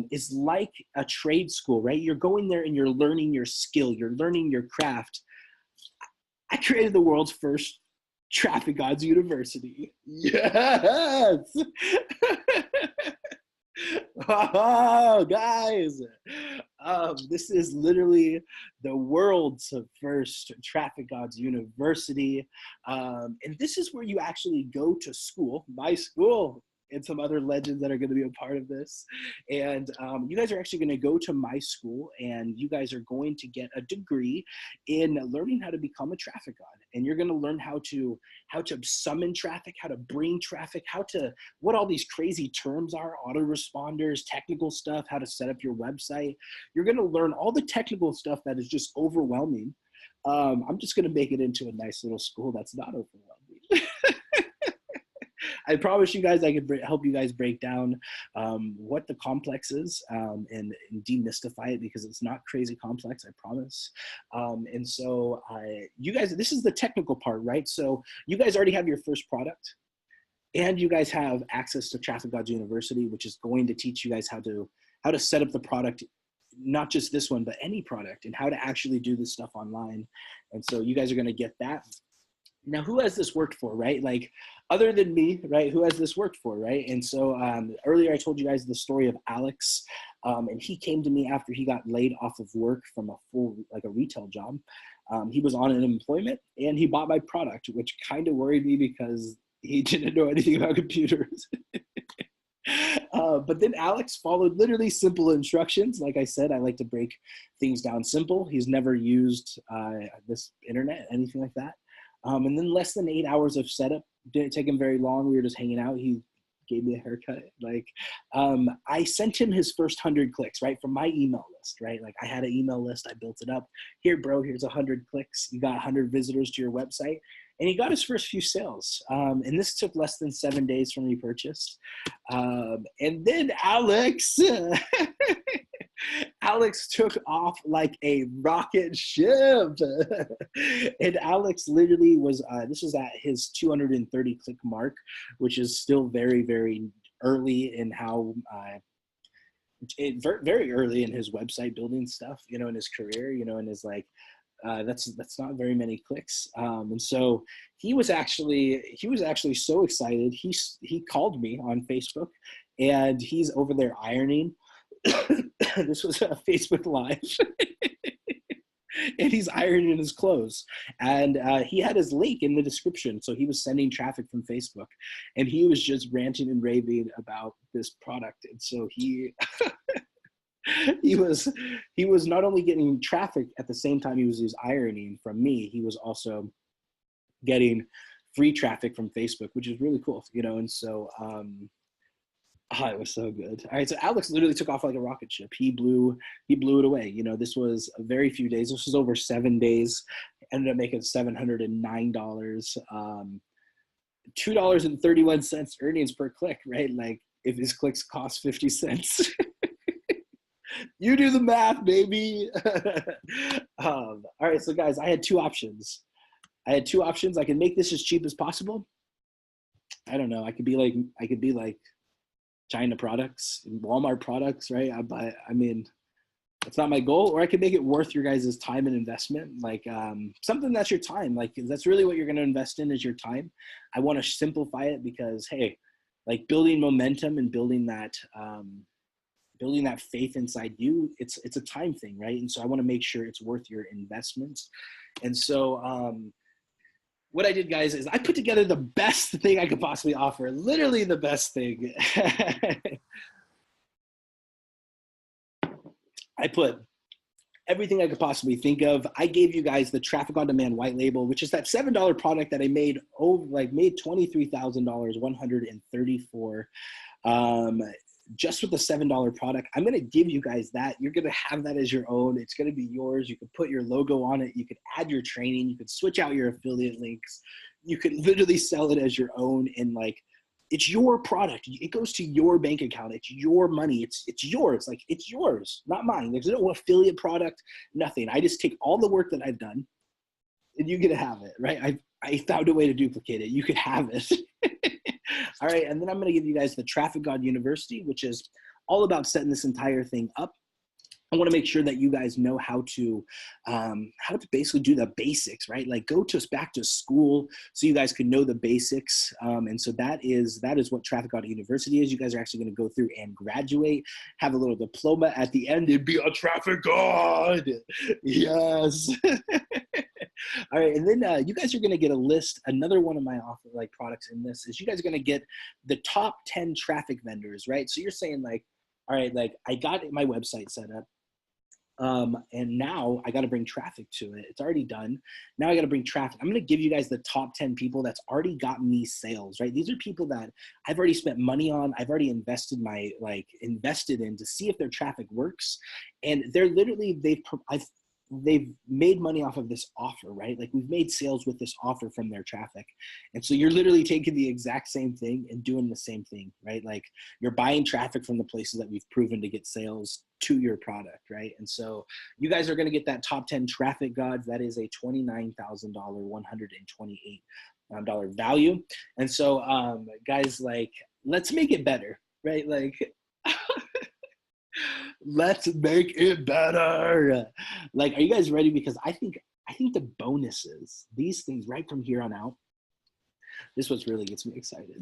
is like a trade school, right? You're going there and you're learning your skill, you're learning your craft. I created the world's first Traffic Gods University. Yes! Oh, guys, this is literally the world's first Traffic Gods University. And this is where you actually go to school, my school, and some other legends that are going to be a part of this. And you guys are actually going to go to my school, and you guys are going to get a degree in learning how to become a traffic god. And you're going to learn how to summon traffic, how to bring traffic, what all these crazy terms are, autoresponders, technical stuff, how to set up your website. You're going to learn all the technical stuff that is just overwhelming. I'm just going to make it into a nice little school that's not overwhelming. I promise you guys I could help you guys break down what the complex is and demystify it, because it's not crazy complex, I promise. And so you guys, this is the technical part, right? So you guys already have your first product, and you guys have access to Traffic Gods University, which is going to teach you guys how to set up the product, not just this one, but any product, and how to actually do this stuff online. And so you guys are going to get that. Now, who has this worked for, right? Like, other than me, right? Who has this worked for, right? And so earlier I told you guys the story of Alex, and he came to me after he got laid off of work from a retail job. He was on unemployment, and he bought my product, which kind of worried me because he didn't know anything about computers. But then Alex followed literally simple instructions. Like I said, I like to break things down simple. He's never used this internet, anything like that. And then less than 8 hours of setup, didn't take him very long. We were just hanging out. He gave me a haircut. Like, I sent him his first 100 clicks, right? From my email list, right? Like, I had an email list. I built it up. Here, bro, here's 100 clicks. You got 100 visitors to your website. And he got his first few sales. And this took less than 7 days from he purchased. And then Alex, Alex took off like a rocket ship. And Alex literally was, this was at his 230 click mark, which is still very, very early in how, very early in his website building stuff, you know, in his career, you know, and his like, that's not very many clicks. And so he was actually so excited. He called me on Facebook, and he's over there ironing. This was a Facebook Live. and he's ironing his clothes. And he had his link in the description. So he was sending traffic from Facebook, and he was just ranting and raving about this product. And so he he was not only getting traffic at the same time he was ironing from me, he was also getting free traffic from Facebook, which is really cool, you know. And so it was so good. All right, so Alex literally took off like a rocket ship. He blew it away. You know, this was a very few days. This was over 7 days. Ended up making $709, $2.31 earnings per click, right? Like if his clicks cost 50 cents. You do the math, baby. All right, so guys, I had two options. I can make this as cheap as possible. I don't know. I could be like China products, Walmart products, right? But I mean, that's not my goal. Or I could make it worth your guys' time and investment. Like something that's your time. Like that's really what you're going to invest in is your time. I want to simplify it because, hey, like building momentum and building that faith inside you, it's a time thing, right? And so I want to make sure it's worth your investments. And so what I did, guys, is I put together the best thing I could possibly offer, literally the best thing. I put everything I could possibly think of. I gave you guys the Traffic on Demand white label, which is that $7 product that I made $23,134 just with the $7 product. I'm going to give you guys that. You're going to have that as your own. It's going to be yours. You can put your logo on it. You could add your training. You could switch out your affiliate links. You could literally sell it as your own. And like, it's your product. It goes to your bank account. It's your money. It's yours. Like it's yours, not mine. There's no affiliate product, nothing. I just take all the work that I've done and you get to have it, right? I found a way to duplicate it. You could have it. All right, and then I'm going to give you guys the Traffic God University, which is all about setting this entire thing up. I want to make sure that you guys know how to basically do the basics, right? Like go back to school so you guys can know the basics. And so that is what Traffic God University is. You guys are actually going to go through and graduate, have a little diploma at the end, and be a traffic god. Yes. All right, and then you guys are going to get a list. Another one of my products in this is you guys are going to get the top 10 traffic vendors, right? So you're saying like, all right, like I got my website set up. And now I got to bring traffic to it. It's already done. Now I got to bring traffic. I'm going to give you guys the top 10 people that's already gotten me sales, right? These are people that I've already spent money on. I've already invested in to see if their traffic works. And they're literally, they've made money off of this offer, right? Like we've made sales with this offer from their traffic. And so you're literally taking the exact same thing and doing the same thing, right? Like you're buying traffic from the places that we've proven to get sales to your product, right? And so you guys are going to get that top 10 traffic gods. That is a $29,000, $128 value. And so guys, like, let's make it better, right? Like, let's make it better. Like, are you guys ready? Because I think the bonuses, these things right from here on out, this what really gets me excited.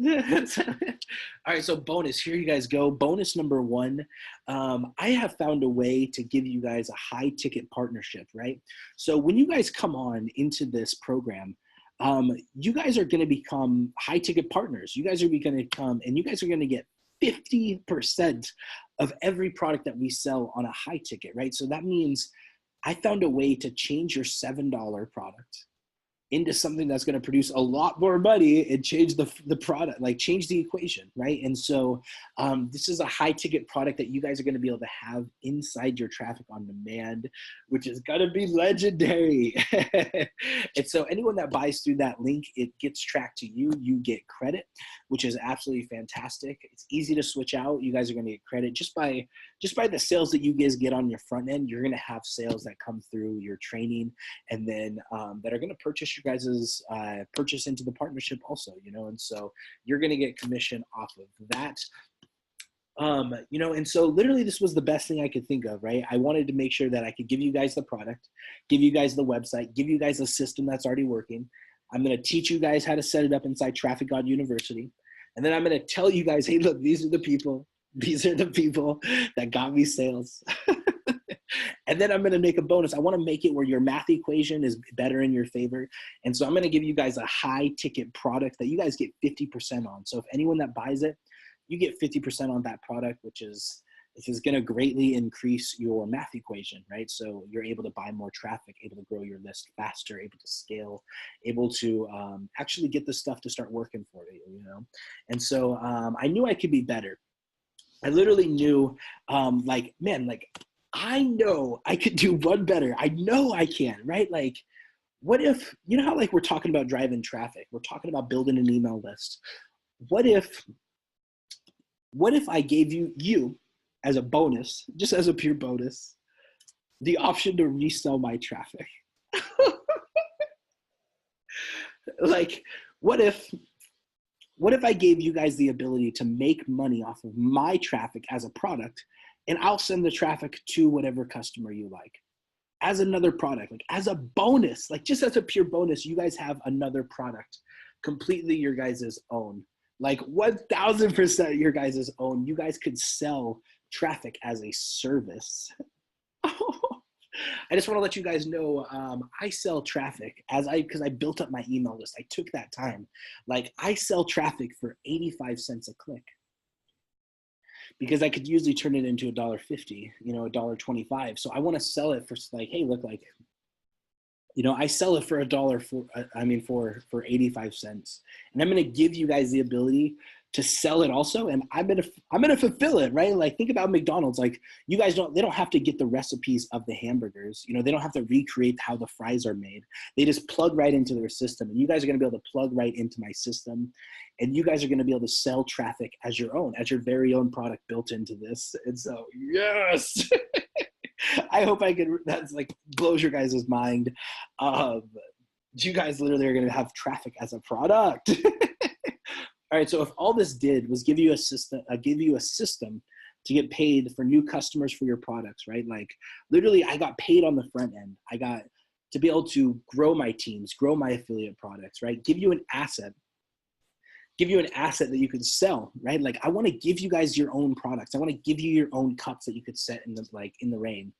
All right, so bonus, here you guys go. Bonus number one, I have found a way to give you guys a high ticket partnership, right? So when you guys come on into this program, you guys are going to become high ticket partners. You guys are going to come and you guys are going to get 50% of every product that we sell on a high ticket, right? So that means I found a way to change your $7 product into something that's going to produce a lot more money and change the product, like change the equation, right? And so this is a high ticket product that you guys are going to be able to have inside your Traffic on Demand, which is going to be legendary. And so anyone that buys through that link, it gets tracked to you. You get credit, which is absolutely fantastic. It's easy to switch out. You guys are going to get credit just by the sales that you guys get on your front end. You're going to have sales that come through your training and then that are going to purchase your guys's purchase into the partnership also, you know, and so you're going to get commission off of that. You know, and so literally this was the best thing I could think of, right? I wanted to make sure that I could give you guys the product, give you guys the website, give you guys a system that's already working. I'm going to teach you guys how to set it up inside Traffic God University. And then I'm going to tell you guys, hey, look, these are the people that got me sales. And then I'm going to make a bonus. I want to make it where your math equation is better in your favor. And so I'm going to give you guys a high ticket product that you guys get 50% on. So if anyone that buys it, you get 50% on that product, which is going to greatly increase your math equation, right? So you're able to buy more traffic, able to grow your list faster, able to scale, able to actually get the stuff to start working for you, you know? And so I knew I could be better. I literally knew, like, man, like, I know I could do one better. I know I can, right? Like, what if, you know how like we're talking about driving traffic, we're talking about building an email list. What if I gave you as a bonus, just as a pure bonus, the option to resell my traffic? Like, what if I gave you guys the ability to make money off of my traffic as a product, and I'll send the traffic to whatever customer you like as another product, like as a bonus, like just as a pure bonus, you guys have another product completely your guys' own, like 1000% your guys' own. You guys could sell traffic as a service. I just want to let you guys know, I sell traffic because I built up my email list. I took that time. Like, I sell traffic for 85 cents a click, because I could usually turn it into $1.50, you know, $1.25. So I want to sell it for like, hey, look, like, you know, I sell it for for 85 cents. And I'm going to give you guys the ability to sell it also. And I'm going to fulfill it, right? Like, think about McDonald's. Like, you guys they don't have to get the recipes of the hamburgers. You know, they don't have to recreate how the fries are made. They just plug right into their system. And you guys are going to be able to plug right into my system. And you guys are going to be able to sell traffic as your own, as your very own product built into this. And so, yes. I hope that's like blows your guys' mind. You guys literally are going to have traffic as a product. All right. So if all this did was give you a system to get paid for new customers for your products, right? Like, literally, I got paid on the front end. I got to be able to grow my teams, grow my affiliate products, right? Give you an asset that you can sell, right? Like, I want to give you guys your own products. I want to give you your own cups that you could set in the rain,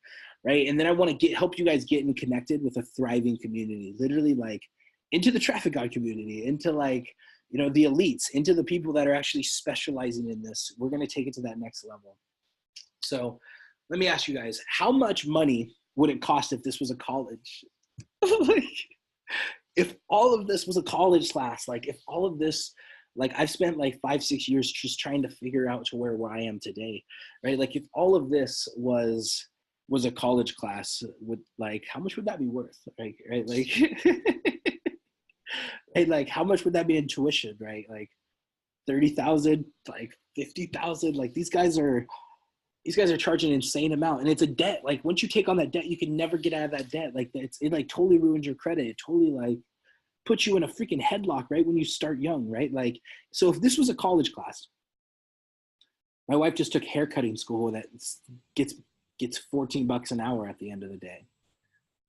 right? And then I want to help you guys get connected with a thriving community, literally, like, into the Traffic God community, into, like, you know, the elites, into the people that are actually specializing in this. We're going to take it to that next level. So let me ask you guys, how much money would it cost if this was a college? Like, if all of this was a college class, like, if all of this, like, I've spent like 5-6 years just trying to figure out to where I am today, right? Like, if all of this was a college class, would, like, how much would that be worth? Right? Like, hey, like, how much would that be in tuition, right? Like 30,000, like 50,000. Like, these guys are charging an insane amount, and it's a debt. Like, once you take on that debt, you can never get out of that debt. Like, it like totally ruins your credit. It totally like puts you in a freaking headlock right when you start young, right? Like, so if this was a college class, my wife just took haircutting school that gets $14 an hour at the end of the day.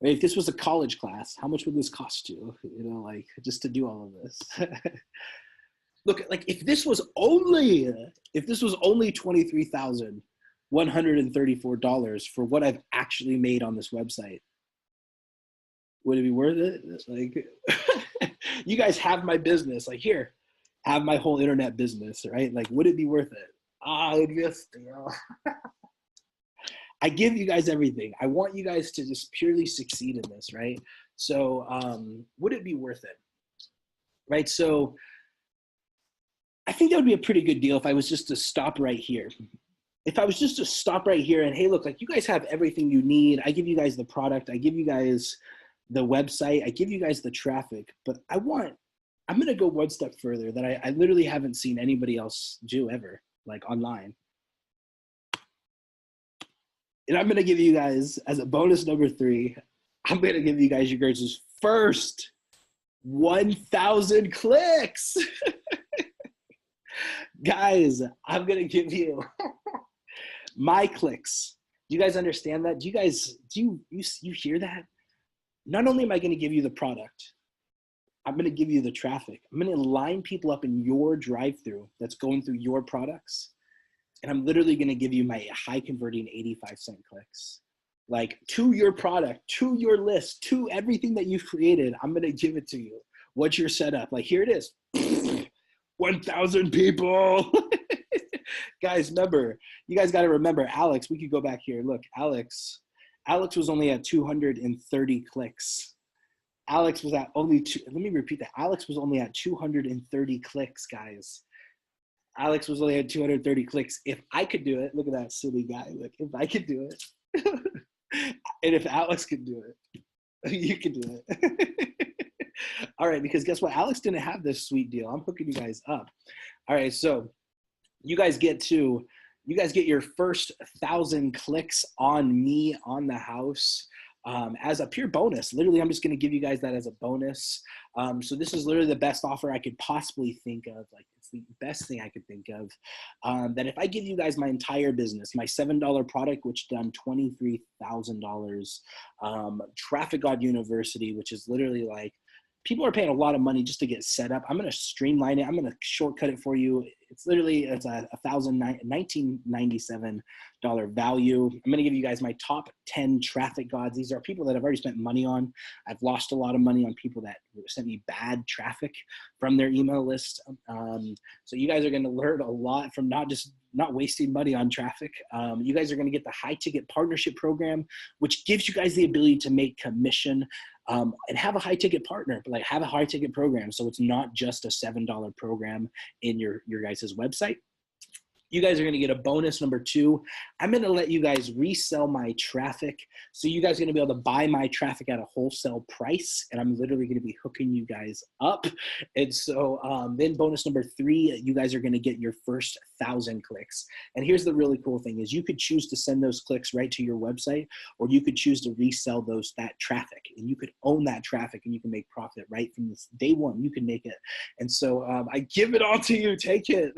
Right? If this was a college class, how much would this cost you? You know, like, just to do all of this. Look, like, if this was only $23,134 for what I've actually made on this website, would it be worth it? Like, you guys have my business. Like, here, have my whole internet business, right? Like, would it be worth it? It would be a steal. I give you guys everything. I want you guys to just purely succeed in this, right? So would it be worth it? Right? So I think that would be a pretty good deal if I was just to stop right here. If I was just to stop right here and, hey, look, like, you guys have everything you need. I give you guys the product. I give you guys the website. I give you guys the traffic. But I'm going to go one step further that I literally haven't seen anybody else do ever, like, online. And I'm going to give you guys, as a bonus number 3, I'm going to give you guys your guys' first 1,000 clicks. Guys, I'm going to give you my clicks. Do you guys understand that? Do you guys, you hear that? Not only am I going to give you the product, I'm going to give you the traffic. I'm going to line people up in your drive-through that's going through your products. And I'm literally going to give you my high converting 85-cent clicks. like to your product, to your list, to everything that you've created. I'm going to give it to you. What's your setup? Like, here it is. 1,000 people. Guys, remember, you guys got to remember, Alex, we could go back here. Look, Alex was only at 230 clicks. Alex was at only let me repeat that. Alex was only at 230 clicks, guys. Alex was only at 230 clicks. If I could do it, look at that silly guy. Look, if I could do it, and if Alex could do it, you can do it. All right, because guess what? Alex didn't have this sweet deal. I'm hooking you guys up. All right, so you guys get your first 1,000 clicks on me on the house as a pure bonus. Literally, I'm just going to give you guys that as a bonus. So this is literally the best offer I could possibly think of. Like, it's the best thing I could think of. That if I give you guys my entire business, my $7 product, which done $23,000, Traffic God University, which is literally like, people are paying a lot of money just to get set up. I'm going to streamline it. I'm going to shortcut it for you. It's literally, it's a $1,997 value. I'm going to give you guys my top 10 traffic gods. These are people that I've already spent money on. I've lost a lot of money on people that sent me bad traffic from their email list. So you guys are going to learn a lot from not wasting money on traffic. You guys are going to get the high ticket partnership program, which gives you guys the ability to make commission and have a high ticket partner, like have a high ticket program. So it's not just a $7 program in your guys' website. You guys are going to get a bonus number 2. I'm going to let you guys resell my traffic. So you guys are going to be able to buy my traffic at a wholesale price, and I'm literally going to be hooking you guys up. And so then bonus number 3, you guys are going to get your first 1,000 clicks. And here's the really cool thing is you could choose to send those clicks right to your website, or you could choose to resell that traffic, and you could own that traffic and you can make profit right from this day one. You can make it. And so I give it all to you. Take it.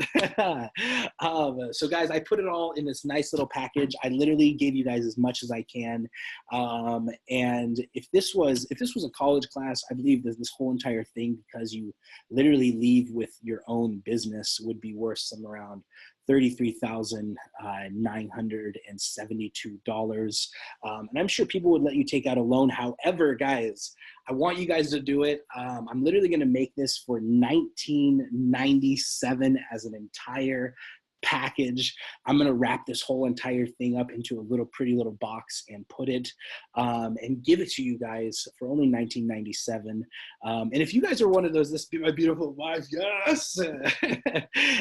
So guys, I put it all in this nice little package. I literally gave you guys as much as I can. And if this was a college class, I believe that this whole entire thing, because you literally leave with your own business, would be worth somewhere around $33,972. And I'm sure people would let you take out a loan. However, guys, I want you guys to do it. I'm literally going to make this for $19.97 as an entire package. I'm going to wrap this whole entire thing up into a pretty little box and put it and give it to you guys for only $19.97. And if you guys are one of those, this be my beautiful wife, yes.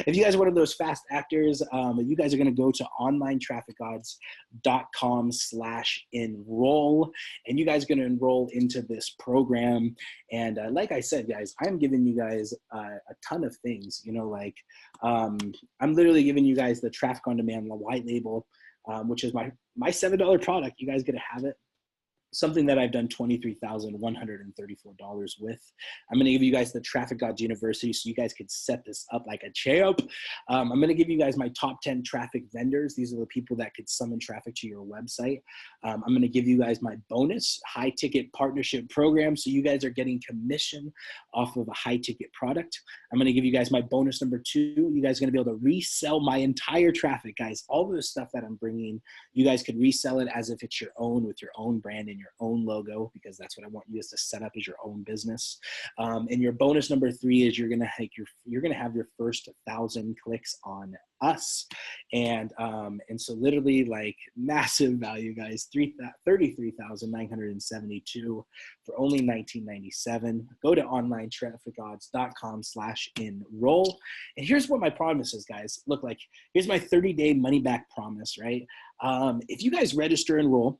If you guys are one of those fast actors, you guys are going to go to onlinetrafficgods.com/enroll, and you guys are going to enroll into this program. And like I said, guys, I'm giving you guys a ton of things, like I'm literally giving you guys the Traffic on Demand, the white label, which is my $7 product. You guys get to have it. Something that I've done $23,134 with. I'm going to give you guys the Traffic Gods University so you guys could set this up like a champ. I'm going to give you guys my top 10 traffic vendors. These are the people that could summon traffic to your website. I'm going to give you guys my bonus high ticket partnership program. So you guys are getting commission off of a high ticket product. I'm going to give you guys my bonus number 2. You guys are going to be able to resell my entire traffic, guys. All of the stuff that I'm bringing, you guys could resell it as if it's your own, with your own brand and your own logo, because that's what I want you guys to set up as your own business. And your bonus number 3 is you're gonna have your first 1,000 clicks on us. And so literally, like, massive value, guys. $33,972 for only $19.97. Go to onlinetrafficgods.com/enroll. And here's what my promise is, guys. Look, like, here's my 30-day money back promise, right? If you guys register, enroll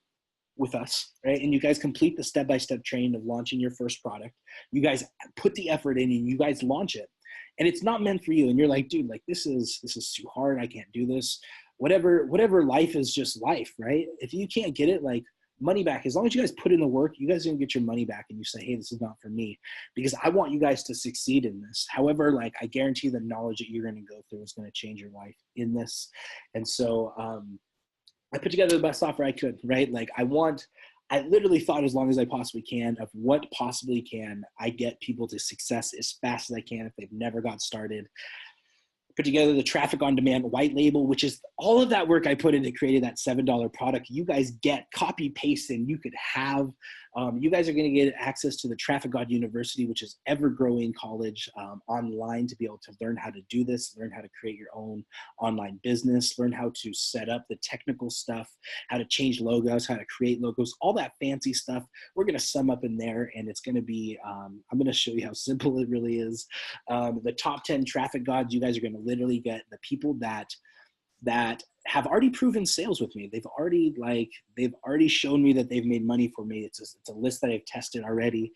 with us, right, and you guys complete the step-by-step training of launching your first product, you guys put the effort in and you guys launch it, and it's not meant for you, and you're like, dude, like, this is too hard, I can't do this, whatever, life is just life, right? If you can't get it, like, money back, as long as you guys put in the work, you guys are gonna get your money back, and you say, hey, this is not for me, because I want you guys to succeed in this. However, like, I guarantee the knowledge that you're gonna go through is gonna change your life in this. And so I put together the best offer I could, right? Like, I literally thought as long as I possibly can of what possibly can I get people to success as fast as I can if they've never got started. put together the traffic on demand white label, which is all of that work I put into creating that $7 product. You guys get copy paste and you could have, you guys are going to get access to the Traffic God University, which is ever growing college online to be able to learn how to do this, learn how to create your own online business, learn how to set up the technical stuff, how to change logos, how to create logos, all that fancy stuff. We're going to sum up in there, and it's going to be, I'm going to show you how simple it really is. The top 10 traffic gods, you guys are going to literally get the people that have already proven sales with me. They've already shown me that they've made money for me. It's a list that I've tested already.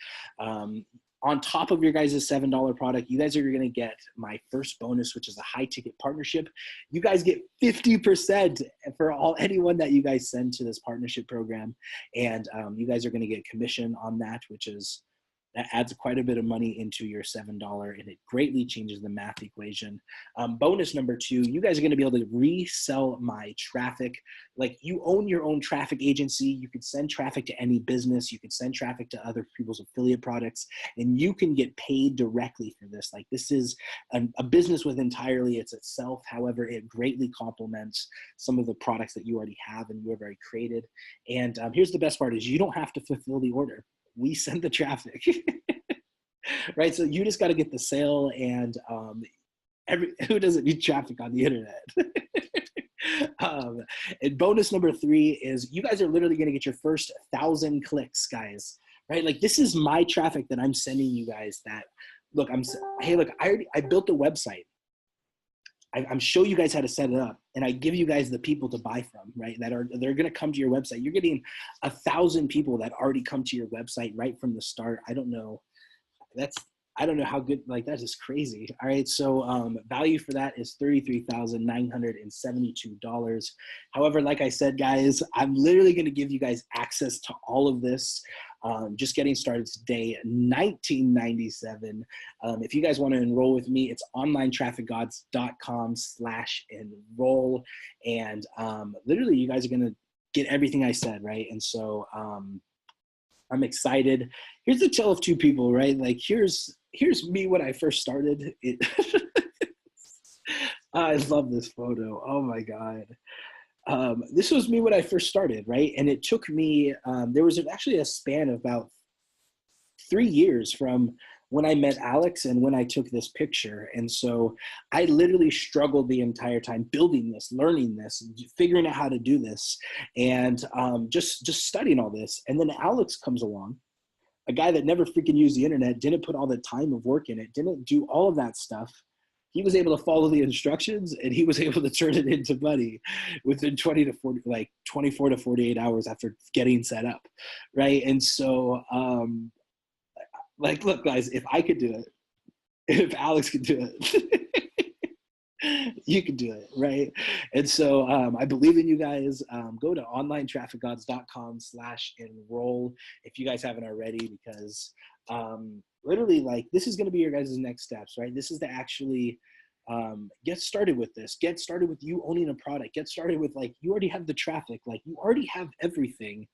On top of your guys' $7 product, you guys are going to get my first bonus, which is a high ticket partnership. You guys get 50% for anyone that you guys send to this partnership program. And you guys are going to get commission on that, that adds quite a bit of money into your $7, and it greatly changes the math equation. Bonus number 2, you guys are gonna be able to resell my traffic. Like, you own your own traffic agency. You can send traffic to any business. You can send traffic to other people's affiliate products, and you can get paid directly for this. Like, this is a business with entirely it's itself. However, it greatly complements some of the products that you already have and you have already created. And here's the best part is you don't have to fulfill the order. We send the traffic, right? So you just got to get the sale, and who doesn't need traffic on the internet? And bonus number 3 is you guys are literally going to get your first 1,000 clicks, guys, right? Like, this is my traffic that I'm sending you guys that, look, I built a website. I'm showing you guys how to set it up, and I give you guys the people to buy from, right? They're going to come to your website. You're getting 1,000 people that already come to your website right from the start. I don't know how good, like, that's just crazy. All right. So value for that is $33,972. However, like I said, guys, I'm literally going to give you guys access to all of this. Just getting started today, $19.97. If you guys want to enroll with me, it's onlinetrafficgods.com/enroll. And literally, you guys are going to get everything I said, right? And so I'm excited. Here's the tale of two people, right? Like, here's me when I first started. I love this photo. Oh my God. This was me when I first started, right? And it took me, there was actually a span of about 3 years from when I met Alex and when I took this picture. And so I literally struggled the entire time building this, learning this, figuring out how to do this, and just studying all this. And then Alex comes along, a guy that never freaking used the internet, didn't put all the time of work in it, didn't do all of that stuff. He was able to follow the instructions, and he was able to turn it into money within 24 to 48 hours after getting set up, right? And so, look, guys, if I could do it, if Alex could do it, you can do it, right? And so I believe in you guys. Go to onlinetrafficgods.com/enroll if you guys haven't already, because literally, like, this is going to be your guys' next steps, right? This is to actually get started with this. Get started with you owning a product. Get started with, like, you already have the traffic. Like, you already have everything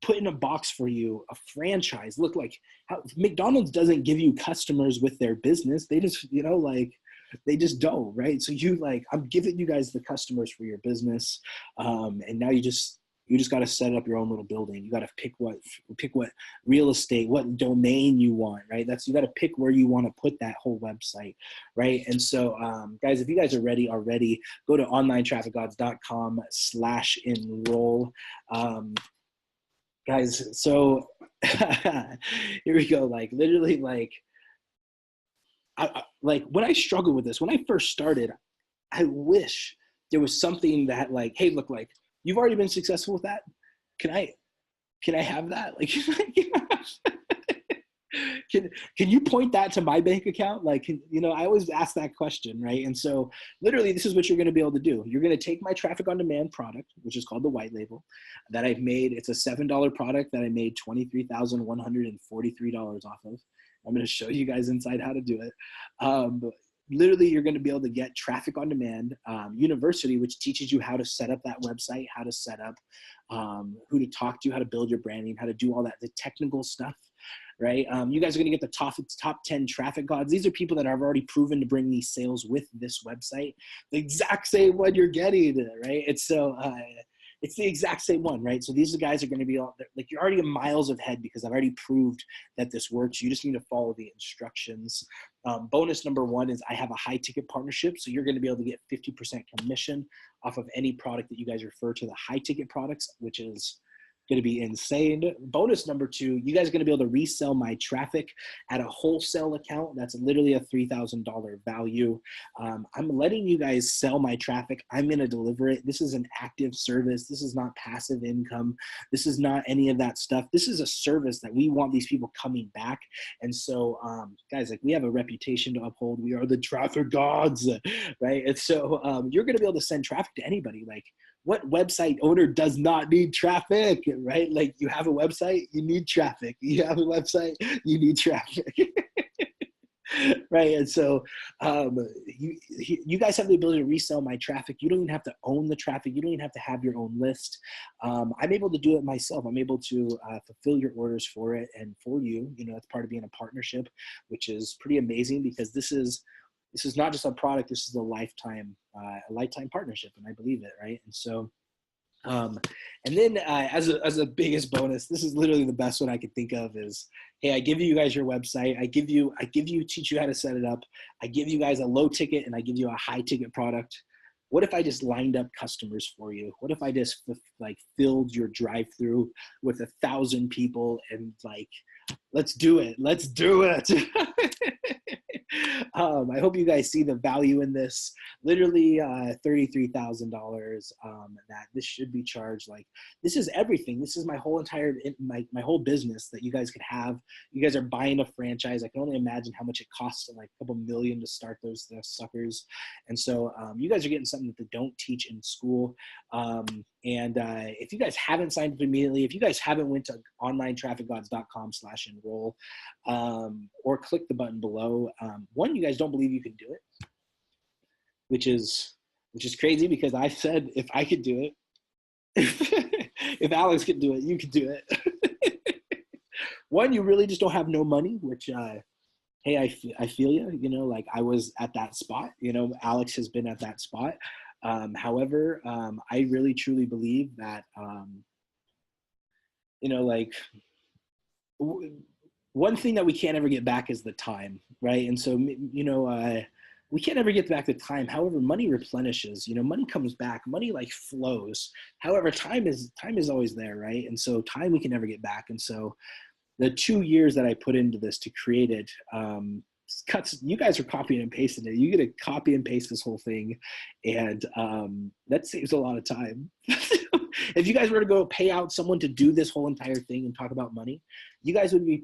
put in a box for you, a franchise. Look, like, how McDonald's doesn't give you customers with their business. They just, they just don't, right? So I'm giving you guys the customers for your business. And now you just got to set up your own little building. You got to pick what real estate, what domain you want, right? You got to pick where you want to put that whole website, right? And so, guys, if you guys are ready already, go to onlinetrafficgods.com/enroll. Guys, so here we go. Like, literally, like, when I struggled with this, when I first started, I wish there was something that, like, hey, look, like, you've already been successful with that. Can I have that? Like, can you point that to my bank account? Like, I always ask that question, right? And so literally, this is what you're going to be able to do. You're going to take my traffic on demand product, which is called the white label, that I've made. It's a $7 product that I made $23,143 off of. I'm going to show you guys inside how to do it. Literally, you're going to be able to get Traffic on Demand University, which teaches you how to set up that website, how to set up, who to talk to, how to build your branding, how to do all that, the technical stuff, right? You guys are going to get the top 10 traffic gods. These are people that have already proven to bring these sales with this website. The exact same one you're getting, right? It's so it's the exact same one, right? So these guys are going to be all like, you're already miles ahead because I've already proved that this works. You just need to follow the instructions. Bonus number one is I have a high ticket partnership. So you're going to be able to get 50% commission off of any product that you guys refer to the high ticket products, which is going to be insane. Bonus number two, you guys are going to be able to resell my traffic at a wholesale account. That's literally a $3,000 value. I'm letting you guys sell my traffic. I'm going to deliver it. This is an active service. This is not passive income. This is not any of that stuff. This is a service that we want these people coming back. And so, guys, like, we have a reputation to uphold. We are the traffic gods, right? And so you're going to be able to send traffic to anybody. Like, what website owner does not need traffic, right? Like, you have a website, you need traffic. You have a website, you need traffic. Right? And so you guys have the ability to resell my traffic. You don't even have to own the traffic. You don't even have to have your own list. I'm able to do it myself. I'm able to fulfill your orders for it and for you. You know, that's part of being a partnership, which is pretty amazing, because this is not just a product. This is a lifetime partnership, and I believe it, right? And so, and then as a biggest bonus, this is literally the best one I could think of is, hey, I give you guys your website. Teach you how to set it up. I give you guys a low ticket and I give you a high ticket product. What if I just lined up customers for you? What if I just like filled your drive-through with 1,000 people and like, let's do it. Let's do it. I hope you guys see the value in this. Literally $33,000 that this should be charged. Like, this is everything. This is my whole entire, my whole business that you guys could have. You guys are buying a franchise. I can only imagine how much it costs, like a couple million to start those suckers. And so you guys are getting something that they don't teach in school. If you guys haven't signed up immediately, if you guys haven't went to onlinetrafficgods.com/enroll or click the button below, one, you guys don't believe you can do it, which is crazy, because I said if I could do it, if Alex could do it, you could do it. One, you really just don't have no money, which hey, I feel you. You know, like, I was at that spot. You know, Alex has been at that spot. However, I really truly believe that, you know, like, one thing that we can't ever get back is the time, right? And so, you know, we can't ever get back the time. However, money replenishes. You know, money comes back. Money like flows. However, time is always there, right? And so time we can never get back. And so the 2 years that I put into this to create it, you guys are copying and pasting it. You get to copy and paste this whole thing, and that saves a lot of time. If you guys were to go pay out someone to do this whole entire thing and talk about money, you guys would be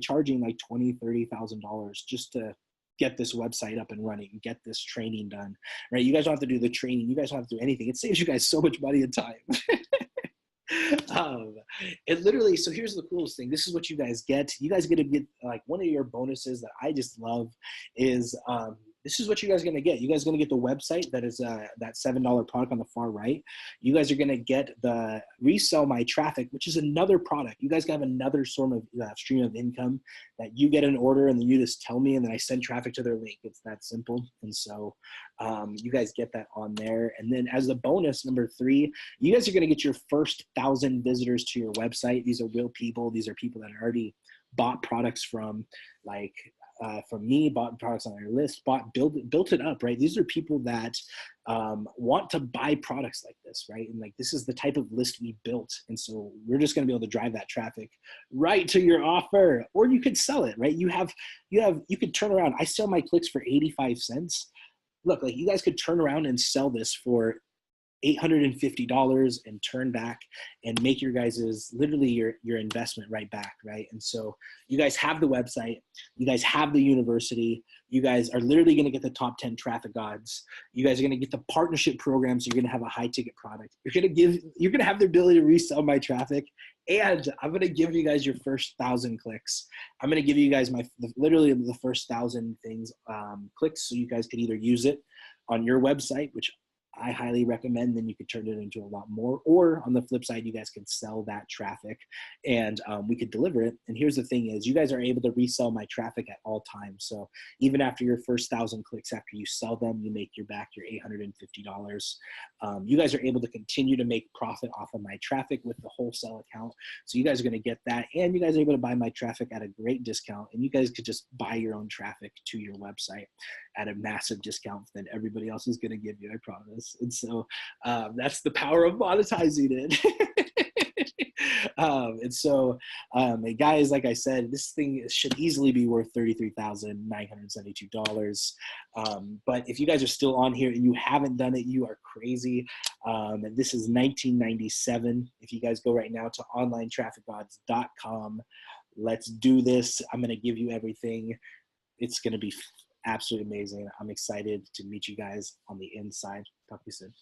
charging like $20,000-$30,000 just to get this website up and running and get this training done, right? You guys don't have to do the training. You guys don't have to do anything. It saves you guys so much money and time. It literally, so here's the coolest thing. This is what you guys get. You guys get to get, like, one of your bonuses that I just love is, this is what you guys are going to get. You guys are going to get the website that is that $7 product on the far right. You guys are going to get the resell my traffic, which is another product. You guys have another sort of stream of income that you get an order and then you just tell me and then I send traffic to their link. It's that simple. And so you guys get that on there. And then as a bonus, number 3, you guys are going to get your first 1,000 visitors to your website. These are real people. These are people that already bought products from me, bought products on our list, built it up, right? These are people that want to buy products like this, right? And like, this is the type of list we built. And so we're just going to be able to drive that traffic right to your offer, or you could sell it, right? You could turn around. I sell my clicks for 85 cents. Look, like, you guys could turn around and sell this for $850 and turn back and make your guys's literally your investment right back, right? And so you guys have the website, you guys have the university, you guys are literally going to get the top 10 traffic gods, you guys are going to get the partnership programs, you're going to have a high ticket product, you're going to have the ability to resell my traffic, and I'm going to give you guys your first 1,000 clicks. I'm going to give you guys literally the first 1,000 things clicks, so you guys can either use it on your website, which I highly recommend. Then you could turn it into a lot more. Or on the flip side, you guys can sell that traffic, and we could deliver it. And here's the thing is, you guys are able to resell my traffic at all times. So even after your first 1,000 clicks, after you sell them, you make your back your $850. You guys are able to continue to make profit off of my traffic with the wholesale account. So you guys are going to get that, and you guys are able to buy my traffic at a great discount, and you guys could just buy your own traffic to your website at a massive discount than everybody else is going to give you, I promise. And so that's the power of monetizing it. And so, guys, like I said, this thing should easily be worth $33,972. But if you guys are still on here and you haven't done it, you are crazy. This is 1997. If you guys go right now to onlinetrafficgods.com, let's do this. I'm going to give you everything. It's going to be absolutely amazing. I'm excited to meet you guys on the inside. Talk to you soon.